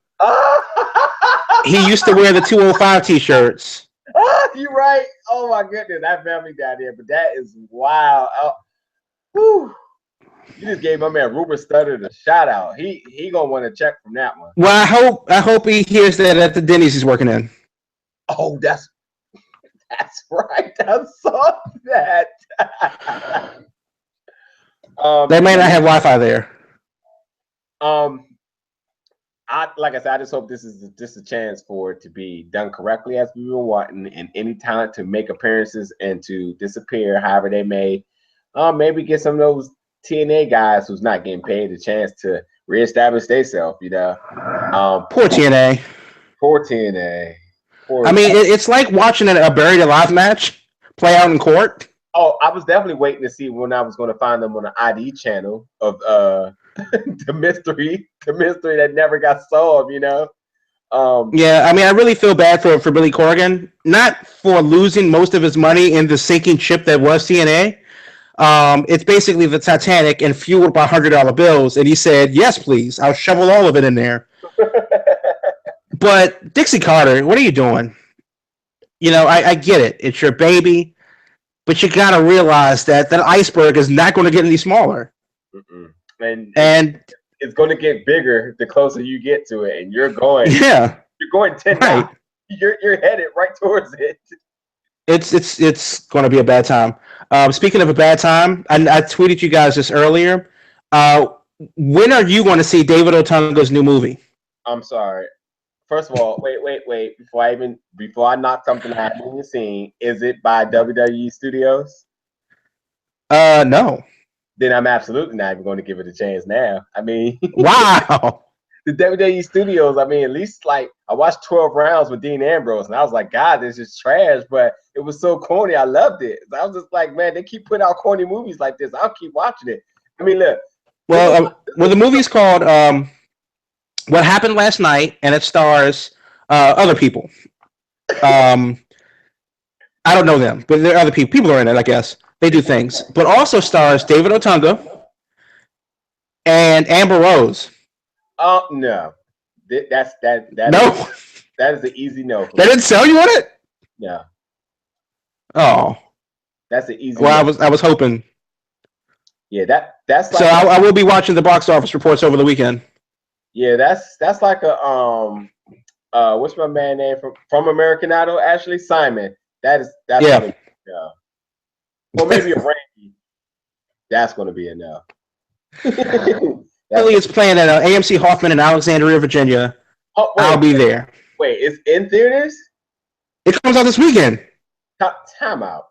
he used to wear the 205 t-shirts. You're right. Oh my goodness, I have family down there, but that is wild. Whew. You just gave my man Ruben Studdard a shout out. He gonna want to check from that one. Well, I hope he hears that at the Denny's he's working in. Oh, that's right. I saw that. They may not have Wi-Fi there. Like I said, I just hope this is just a chance for it to be done correctly as we were wanting, and any talent to make appearances and to disappear however they may. Maybe get some of those TNA guys who's not getting paid a chance to reestablish themselves, you know. Poor TNA. Poor TNA. I mean, it's like watching a Buried Alive match play out in court. Oh, I was definitely waiting to see when I was going to find them on the ID channel of the mystery that never got solved, you know. Yeah, I mean, I really feel bad for Billy Corgan, not for losing most of his money in the sinking ship that was TNA. It's basically the Titanic and fueled by $100 bills, and he said, "Yes, please, I'll shovel all of it in there." But Dixie Carter, what are you doing? You know, I get it; it's your baby, but you got to realize that iceberg is not going to get any smaller. And it's going to get bigger the closer you get to it, and you're going 10 right. You're headed right towards it. It's going to be a bad time. Speaking of a bad time, I tweeted you guys this earlier. When are you going to see David Otunga's new movie? I'm sorry. First of all, wait. Before I knock something I haven't even seen, is it by WWE Studios? No. Then I'm absolutely not even going to give it a chance now. I mean, wow. The WWE Studios, I mean, at least like I watched 12 rounds with Dean Ambrose, and I was like, God, this is trash, but it was so corny. I loved it. I was just like, man, they keep putting out corny movies like this. I'll keep watching it. I mean, look. Well, the movie's called What Happened Last Night, and it stars other people. I don't know them, but there are other people. People are in it, I guess. They do things. But also stars David Otunga and Amber Rose. No. That no. That is an easy no. They didn't sell you on it? No. Oh. That's an easy well, no. I was hoping. Yeah, that's like so I will be watching the box office reports over the weekend. Yeah, that's like a what's my man name from American Idol? Ashley Simon. That's yeah. Or maybe a Randy. That's going to be a no. Elliot's playing at AMC Hoffman in Alexandria, Virginia. Oh, I'll be there. Wait, it's in theaters? It comes out this weekend. Time out.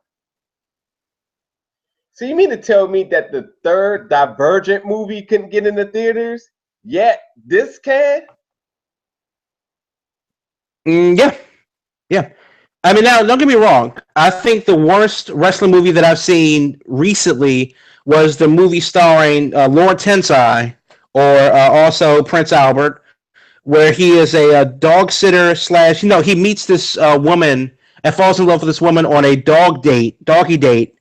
So you mean to tell me that the third Divergent movie couldn't get in the theaters, yet this can? Yeah. I mean, now, don't get me wrong. I think the worst wrestling movie that I've seen recently was the movie starring Lord Tensai, or also Prince Albert, where he is a dog sitter / he meets this woman and falls in love with this woman on a doggy date.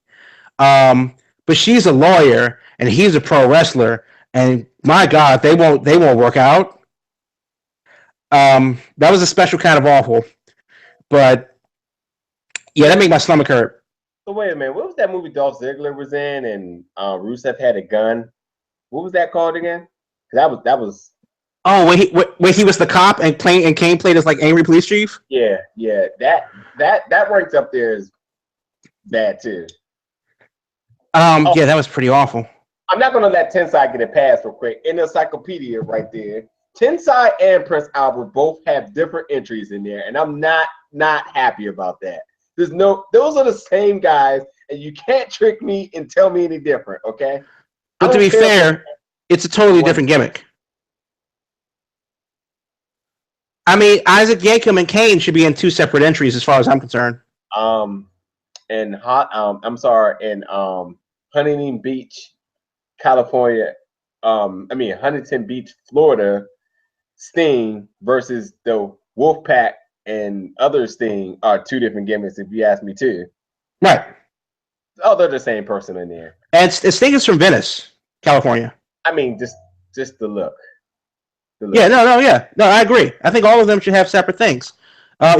But she's a lawyer and he's a pro wrestler, and my God, they won't work out. That was a special kind of awful, but yeah, that made my stomach hurt. So wait a minute, what was that movie Dolph Ziggler was in, and Rusev had a gun? What was that called again? That was. Oh, when he was the cop and Kane played as like angry police chief. Yeah, that ranks up there as bad too. Yeah, that was pretty awful. I'm not gonna let Tensai get a pass real quick. In the encyclopedia right there, Tensai and Prince Albert both have different entries in there, and I'm not happy about that. Those are the same guys, and you can't trick me and tell me any different, okay? But to be fair, it's a totally different gimmick. I mean, Isaac Yankem and Kane should be in two separate entries, as far as I'm concerned. In Huntington Beach, California. Huntington Beach, Florida. Sting versus the Wolfpack and other Sting are two different gimmicks, if you ask me too. Right. Oh, they're the same person in there. And Sting is from Venice, California. I mean, just the look. Yeah, no, I agree. I think all of them should have separate things.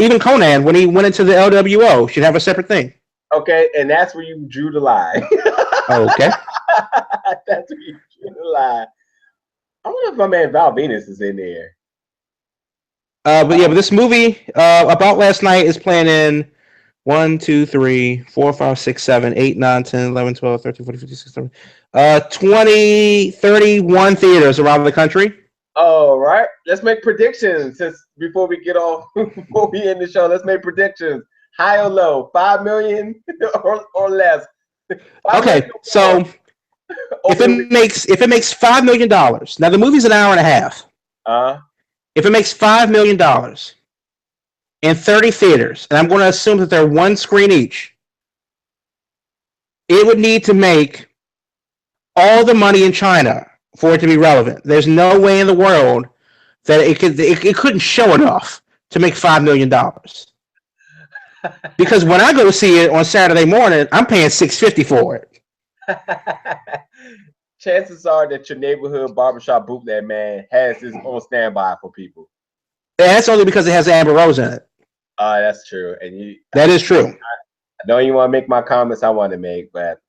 Even Conan, when he went into the LWO, should have a separate thing. Okay, and that's where you drew the line. Okay. That's where you drew the line. I wonder if my man Val Venus is in there. But this movie About Last Night is playing in 1, 2, 3, 4, 5, 6, 7, 8, 9, 10, 11, 12, 13, 14, 15, 16, 17, 20, 31 theaters around the country. All right. Let's make predictions before we end the show. Let's make predictions. High or low? 5 million or less? Okay, so if it makes $5 million, now the movie's an hour and a half. If it makes $5 million in 30 theaters, and I'm going to assume that they're one screen each, it would need to make all the money in China for it to be relevant. There's no way in the world that it couldn't show enough to make $5 million. Because when I go to see it on Saturday morning, I'm paying $6.50 for it. Chances are that your neighborhood barbershop bootleg man has his own standby for people. And that's only because it has Amber Rose in it. That's true. And that is true. I know you want to make my comments I want to make, but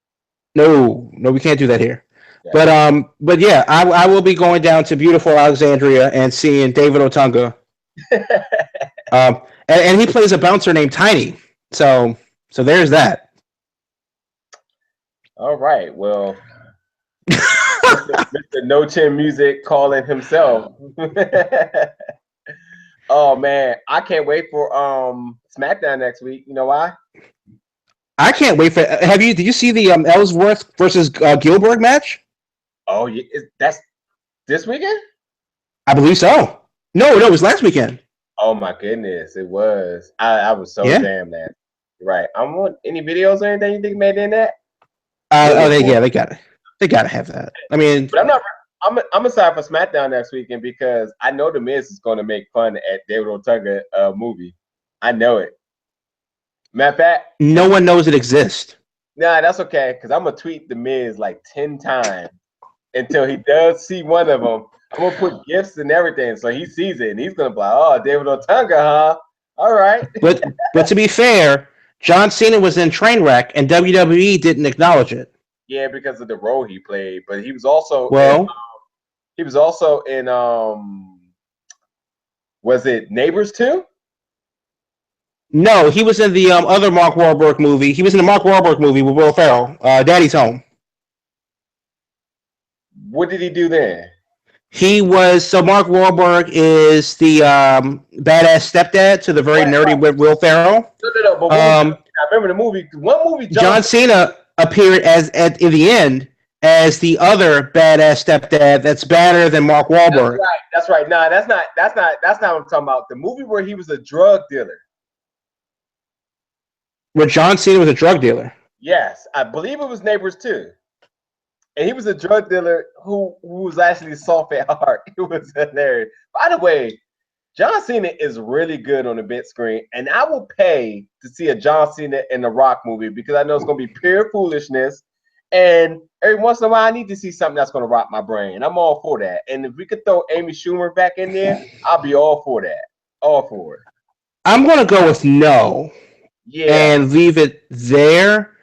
no, we can't do that here. Yeah. But yeah, I will be going down to beautiful Alexandria and seeing David Otunga. And he plays a bouncer named Tiny. So there's that. All right. Well, Mr. No Chin Music calling himself. Oh man, I can't wait for SmackDown next week. You know why? I can't wait for. Did you see the Ellsworth versus Gilbert match? Oh, yeah, that's this weekend? I believe so. No, it was last weekend. Oh my goodness, it was. I was so damn that. Right. I'm on any videos or anything you think made in that? They got it. They gotta have that. I mean, but I'm excited for SmackDown next weekend because I know The Miz is going to make fun at David Otunga movie. I know it. Matter of fact, no one knows it exists. Nah, that's okay because I'm gonna tweet The Miz like 10 times until he does see one of them. I'm gonna put gifts and everything so he sees it and he's gonna be like, "Oh, David Otunga, huh? All right." But to be fair, John Cena was in Trainwreck and WWE didn't acknowledge it. Yeah, because of the role he played, but he was also in was it Neighbors 2? No, he was in the other Mark Wahlberg movie. He was in the Mark Wahlberg movie with Will Ferrell, Daddy's Home. What did he do there? Mark Wahlberg is the badass stepdad to the very nerdy Will Ferrell. No. But I remember the movie. One movie. John Cena appeared in the end as the other badass stepdad that's badder than Mark Wahlberg. That's right. Nah, that's not what I'm talking about. The movie where he was a drug dealer. Where John Cena was a drug dealer. Yes, I believe it was Neighbors 2. And he was a drug dealer who was actually soft at heart. It was hilarious. By the way, John Cena is really good on the big screen, and I will pay to see a John Cena in the Rock movie because I know it's going to be pure foolishness, And every once in a while, I need to see something that's going to rock my brain. I'm all for that. And if we could throw Amy Schumer back in there, I'll be all for that. All for it. I'm going to go with no. Yeah. And leave it there.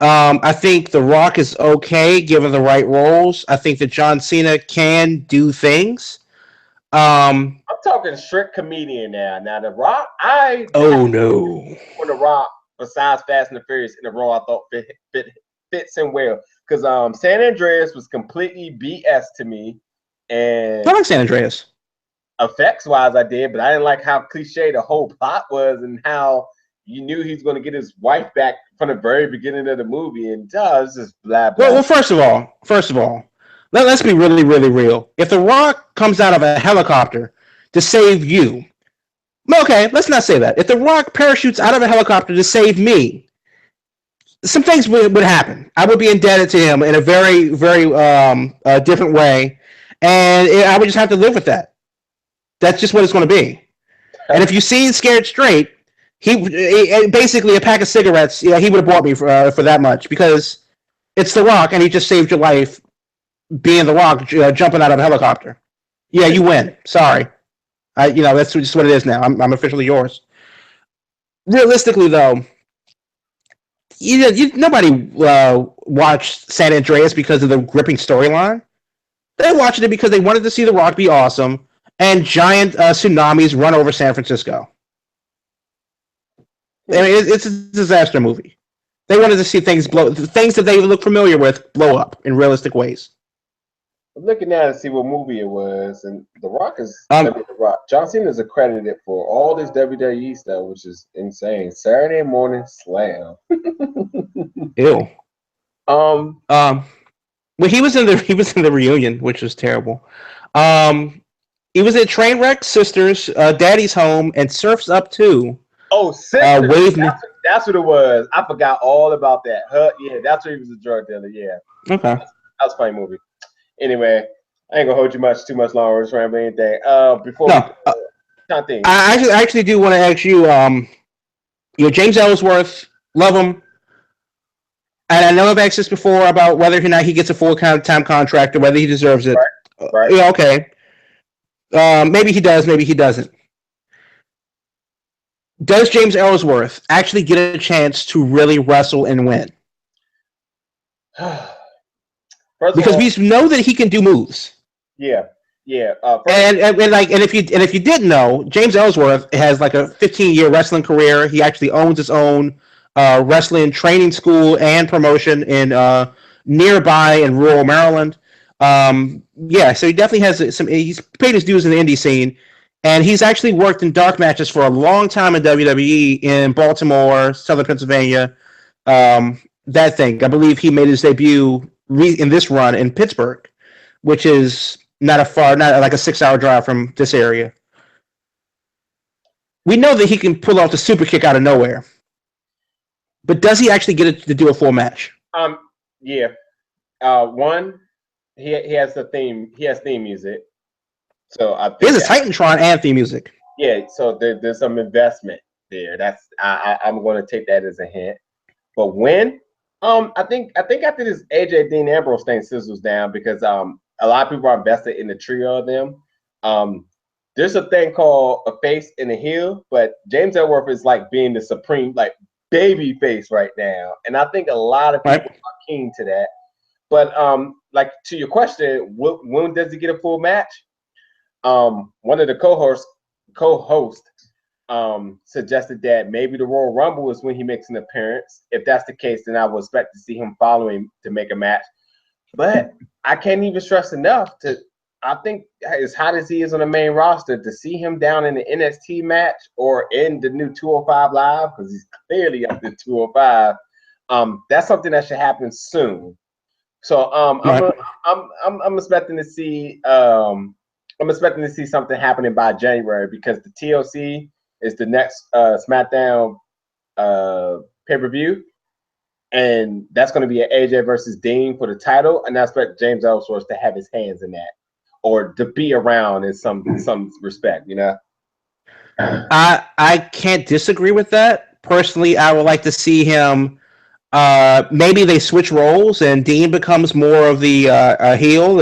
I think The Rock is okay given the right roles. I think that John Cena can do things. I'm talking strict comedian now. Now, The Rock, oh no. For The Rock, besides Fast and the Furious, in a role I thought fits him well. Because San Andreas was completely BS to me. And I like San Andreas. Effects wise, I did, but I didn't like how cliche the whole plot was and how you knew he was going to get his wife back from the very beginning of the movie. And it's just blah, blah. Well, first of all, let's be really, really real. If The Rock comes out of a helicopter to save you, okay, let's not say that. If The Rock parachutes out of a helicopter to save me, some things would happen. I would be indebted to him in a very, very different way, and I would just have to live with that. That's just what it's going to be. And if you see Scared Straight, he basically a pack of cigarettes. Yeah, he would have bought me for that much because it's The Rock, and he just saved your life being The Rock, jumping out of a helicopter. Yeah, you win. Sorry, that's just what it is now. I'm officially yours. Realistically, though, nobody watched San Andreas because of the gripping storyline. They watched it because they wanted to see The Rock be awesome and giant tsunamis run over San Francisco. I mean, it's a disaster movie. They wanted to see things that they look familiar with blow up in realistic ways. I'm looking at it to see what movie it was, and The Rock is The Rock. John Cena is accredited for all this WWE stuff, which is insane. Saturday Morning Slam. Ew. Well, he was in the reunion, which was terrible. He was in Trainwreck, Sisters, Daddy's Home, and Surf's Up 2. Oh, Sisters. That's what it was. I forgot all about that. Yeah, that's where he was a drug dealer. Yeah. Okay. That was a funny movie. Anyway, I ain't gonna hold you too much longer. Just rambling anything. I actually do want to ask you. James Ellsworth, love him. And I know I've asked this before about whether or not he gets a full-time contract or whether he deserves it. Right. Yeah, okay. Maybe he does, maybe he doesn't. Does James Ellsworth actually get a chance to really wrestle and win? Because we know that he can do moves. Yeah. And if you didn't know, James Ellsworth has like a 15-year wrestling career. He actually owns his own wrestling training school and promotion in nearby in rural Maryland. So he definitely has he's paid his dues in the indie scene, and he's actually worked in dark matches for a long time in WWE in Baltimore, Southern Pennsylvania. That thing, I believe he made his debut in this run in Pittsburgh, which is not like a 6-hour drive from this area. We know that he can pull off the super kick out of nowhere. But does he actually get to do a full match? Yeah. One, he has the theme. He has theme music. So I think there's a Titantron and theme music. Yeah. So there's some investment there. That's I'm going to take that as a hint. But when I think after this AJ Dean Ambrose thing sizzles down because a lot of people are invested in the trio of them. There's a thing called a face and a heel, but James Ellsworth is like being the supreme baby face right now, and I think a lot of people are keen to that. But to your question, when does he get a full match? One of the co-hosts suggested that maybe the Royal Rumble is when he makes an appearance. If that's the case, then I would expect to see him following to make a match. But I can't even stress enough I think as hot as he is on the main roster, to see him down in the NXT match or in the new 205 Live, because he's clearly up to 205, that's something that should happen soon. So I'm expecting to see something happening by January because the TLC is the next SmackDown pay-per-view. And that's going to be an AJ versus Dean for the title, and I expect James Ellsworth to have his hands in that, or to be around in some respect, I can't disagree with that. Personally, I would like to see him Maybe they switch roles and Dean becomes more of the heel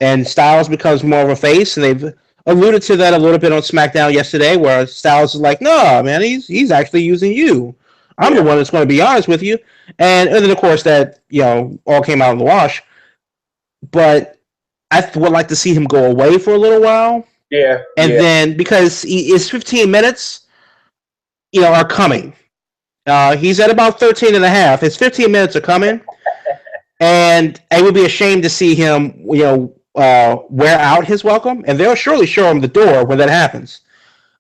and Styles becomes more of a face. And they've alluded to that a little bit on SmackDown yesterday, where Styles is like, "No, man, he's actually using you. I'm the one that's going to be honest with you." And then of course that all came out in the wash. But I would like to see him go away for a little while. Yeah. And then because his 15 minutes, are coming. He's at about 13 and a half. His 15 minutes are coming. And it would be a shame to see him, wear out his welcome. And they'll surely show him the door when that happens.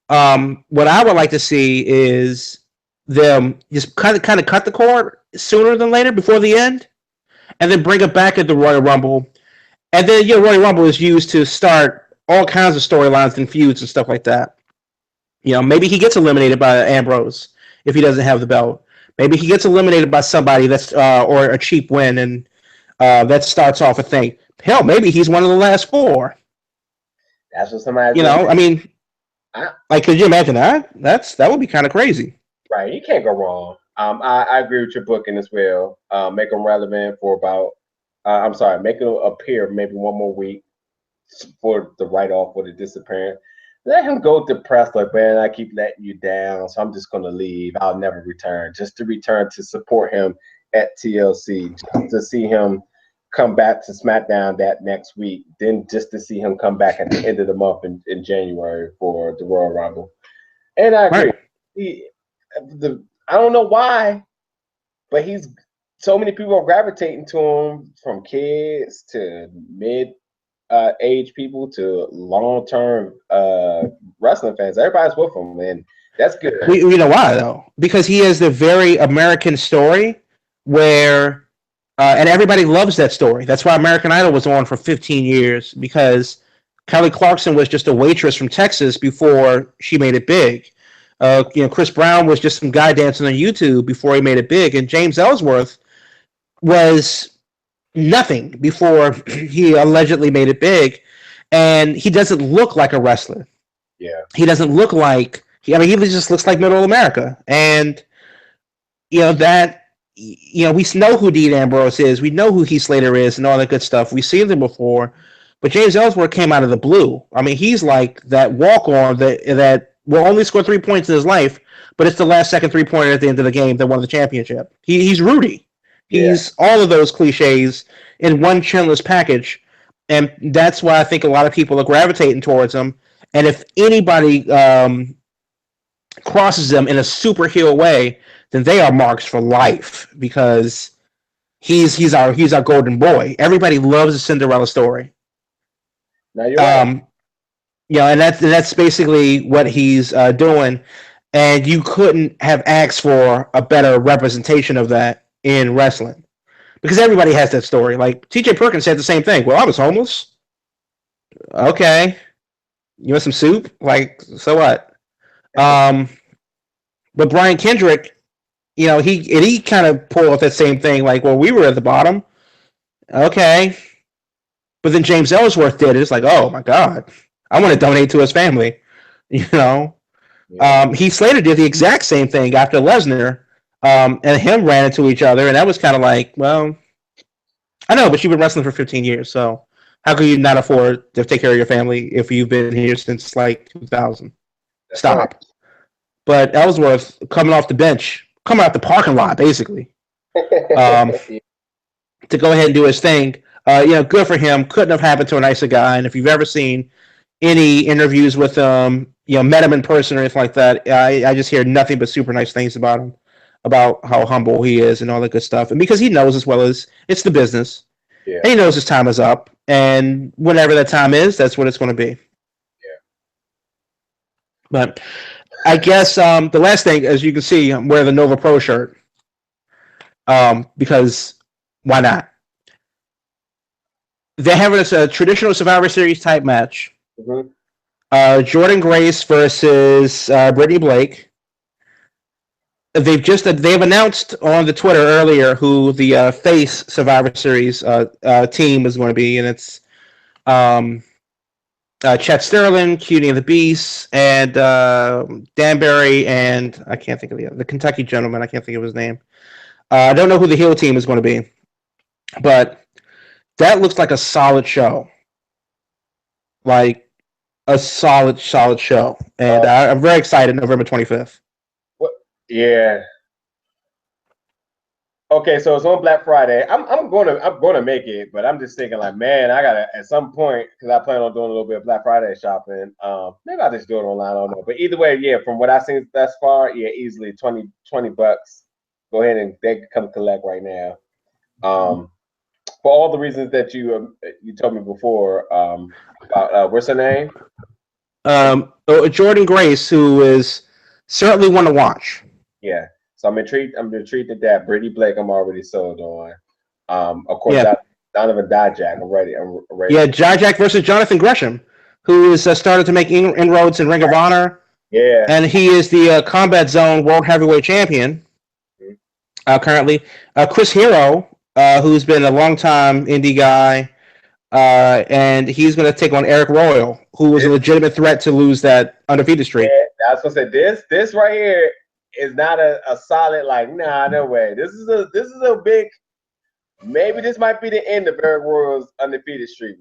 What I would like to see is them just kind of cut the cord sooner than later, before the end, and then bring it back at the Royal Rumble. And then, Royal Rumble is used to start all kinds of storylines and feuds and stuff like that. Maybe he gets eliminated by Ambrose if he doesn't have the belt. Maybe he gets eliminated by somebody that's or a cheap win, and that starts off a thing. Hell, maybe he's one of the last four. That's what somebody. I mean, could you imagine that? That would be kind of crazy. Right, you can't go wrong. I agree with your booking as well. Make him relevant for about. Make him appear maybe one more week for the write-off or the disappearance. Let him go depressed, like, man, I keep letting you down, so I'm just going to leave. I'll never return. Just to return to support him at TLC, just to see him come back to SmackDown that next week, then just to see him come back at the end of the month in January for the Royal Rumble. And I agree. Right. I don't know why, but so many people are gravitating to him, from kids to mid-age people to long-term wrestling fans. Everybody's with him, and that's good. You know why, though? Because he has the very American story where, and everybody loves that story. That's why American Idol was on for 15 years, because Kelly Clarkson was just a waitress from Texas before she made it big. Chris Brown was just some guy dancing on YouTube before he made it big, and James Ellsworth was nothing before he allegedly made it big, and he doesn't look like a wrestler. Yeah, he doesn't look like. He just looks like Middle America, and we know who Dean Ambrose is, we know who Heath Slater is, and all that good stuff. We've seen them before, but James Ellsworth came out of the blue. He's like that walk-on that will only score 3 points in his life, but it's the last second 3-pointer at the end of the game that won the championship. He's Rudy. He's all of those cliches in one chinless package, and that's why I think a lot of people are gravitating towards him. And if anybody crosses them in a super heel way, then they are marks for life, because he's our golden boy. Everybody loves a Cinderella story. Now you're right. And that's basically what he's doing, and you couldn't have asked for a better representation of that in wrestling, because everybody has that story. Like T.J. Perkins said the same thing. Well, I was homeless. Okay, you want some soup? Like, so what? But Brian Kendrick, he kind of pulled off that same thing. Like, well, we were at the bottom. Okay, but then James Ellsworth did it. It's like, oh my God, I want to donate to his family. Heath Slater did the exact same thing after Lesnar. And him ran into each other, and that was kind of like, well, I know, but you've been wrestling for 15 years, so how could you not afford to take care of your family if you've been here since like 2000? Stop. Right. But Ellsworth coming off the bench, coming out the parking lot, basically, to go ahead and do his thing. Good for him. Couldn't have happened to a nicer guy. And if you've ever seen any interviews with him, met him in person or anything like that, I just hear nothing but super nice things about him, about how humble he is and all that good stuff. And because he knows as well as it's the business, and he knows his time is up, and whenever that time is, that's what it's going to be. Yeah. But I guess the last thing, as you can see, I'm wearing the Nova Pro shirt, because why not? They're having a traditional Survivor Series type match. Mm-hmm. Jordan Grace versus Brittany Blake. They've announced on the Twitter earlier who the face Survivor Series team is going to be, and it's Chet Sterling, Cutie and the Beast, and Dan Barry, and I can't think of the Kentucky gentleman. I can't think of his name. I don't know who the heel team is going to be, but that looks like a solid show. Like a solid show. And I'm very excited November 25th. What? Yeah. Okay, so it's on Black Friday. I'm gonna make it, but I'm just thinking like, man, I gotta at some point because I plan on doing a little bit of Black Friday shopping. Maybe I'll just do it online. I don't know, but either way, yeah. From what I've seen thus far, yeah, easily $20. Go ahead and they can come collect right now. For all the reasons that you told me before. About what's her name? Jordan Grace, who is certainly one to watch. Yeah. So I'm intrigued at that. Brittany Blake, I'm already sold on. Of course, Donovan Dijak, I'm ready. Yeah, Dijak versus Jonathan Gresham, who is started to make inroads in Ring of Honor. Yeah. And he is the Combat Zone World Heavyweight Champion currently. Chris Hero, who's been a long-time indie guy, and he's going to take on Eric Royal, who was a legitimate threat to lose that undefeated streak. Yeah, I was going to say, this right here is not a solid, like, nah, no way. This is a big, maybe this might be the end of Eric Royal's undefeated streak.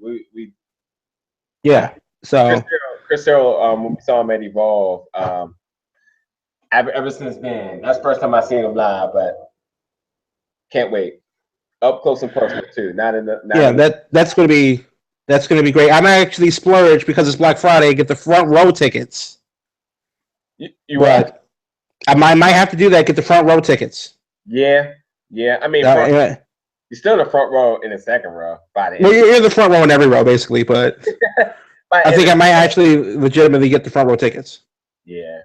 So Chris Terrell, when we saw him at Evolve, ever since then, that's the first time I've seen him live, but can't wait. Up close and personal too. That's going to be great. I'm actually splurge because it's Black Friday. Get the front row tickets. You right. I might have to do that. Get the front row tickets. Yeah. I mean, you're still in the front row in the second row. Well, you're in the front row in every row, basically. But I think I might actually legitimately get the front row tickets. Yeah.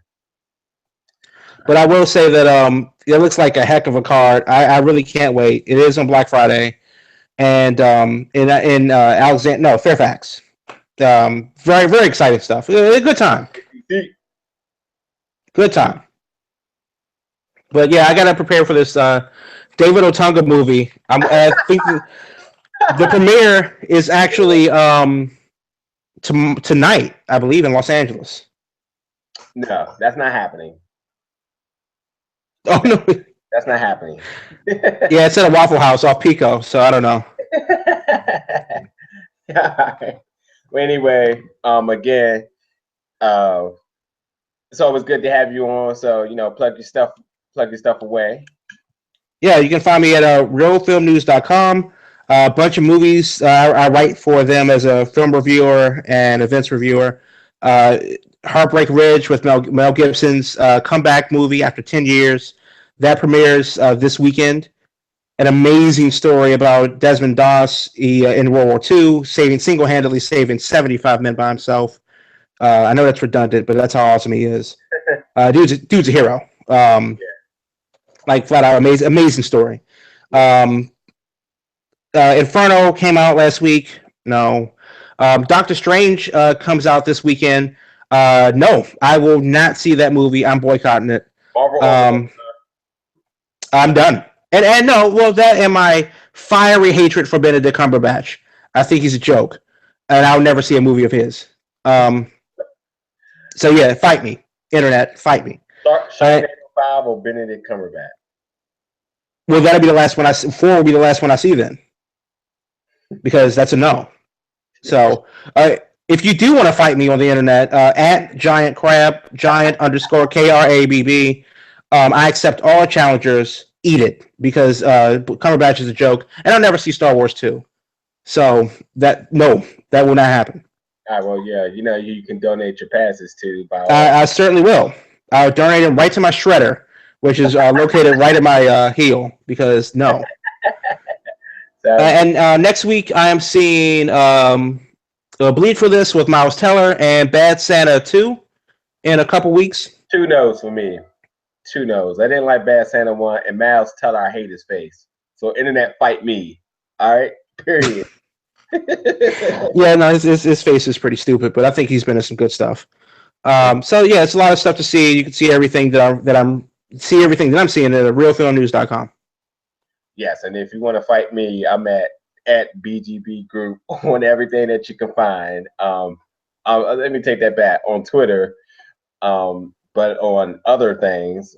But I will say that it looks like a heck of a card. I really can't wait. It is on Black Friday, and in Fairfax. Very very exciting stuff. Good time. Good time. But yeah, I gotta prepare for this David Otunga movie. I think the premiere is actually tonight, I believe, in Los Angeles. No, that's not happening. Oh no, that's not happening. Yeah, it's at a Waffle House off Pico, so I don't know. Well, anyway, again, it's always good to have you on. So plug your stuff away. Yeah, you can find me at realfilmnews.com. A bunch of movies I write for them as a film reviewer and events reviewer. Heartbreak Ridge with Mel Gibson's comeback movie after 10 years. That premieres this weekend. An amazing story about Desmond Doss in World War II, single-handedly saving 75 men by himself. I know that's redundant, but that's how awesome he is. Dude's a hero. Like flat out amazing story. Inferno came out last week. No. Doctor Strange comes out this weekend. No, I will not see that movie. I'm boycotting it. I'm done. And no, well, that and my fiery hatred for Benedict Cumberbatch. I think he's a joke, and I'll never see a movie of his. So yeah, fight me, internet, fight me. Sharknado 5 or Benedict Cumberbatch? Well, that'll be the last one I see. 4 will be the last one I see then, because that's a no. So if you do want to fight me on the internet, at Giant Crab, Giant_KRABB, I accept all challengers. Eat it, because Cumberbatch is a joke, and I'll never see Star Wars 2. So that will not happen. All right, well, yeah, you can donate your passes to. I certainly will. I'll donate them right to my shredder, which is located right at my heel, because no. And next week I am seeing Bleed for This with Miles Teller and Bad Santa 2 in a couple weeks. 2 no's for me. 2 no's. I didn't like Bad Santa 1, and Miles Teller, I hate his face. So internet, fight me. All right? Period. Yeah, no, his face is pretty stupid, but I think he's been in some good stuff. So yeah, it's a lot of stuff to see. You can see everything that I'm seeing at realfilmnews.com. Yes, and if you want to fight me, I'm at BGB Group on everything that you can find. Let me take that back, on Twitter. But on other things,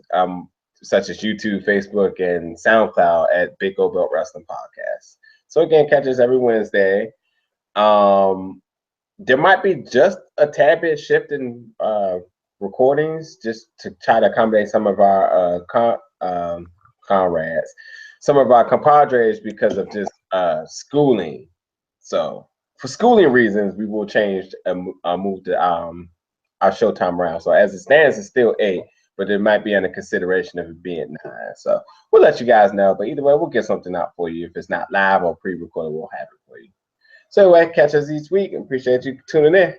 such as YouTube, Facebook, and SoundCloud at Big Gold Belt Wrestling Podcast. So again, catch us every Wednesday. There might be just a tad bit shift in recordings just to try to accommodate some of our comrades, some of our compadres because of just schooling. So for schooling reasons, we will change and move the our showtime around. So as it stands, it's still 8, but it might be under consideration of it being 9. So we'll let you guys know. But either way, we'll get something out for you. If it's not live or pre-recorded, we'll have it for you. So anyway, catch us each week and appreciate you tuning in.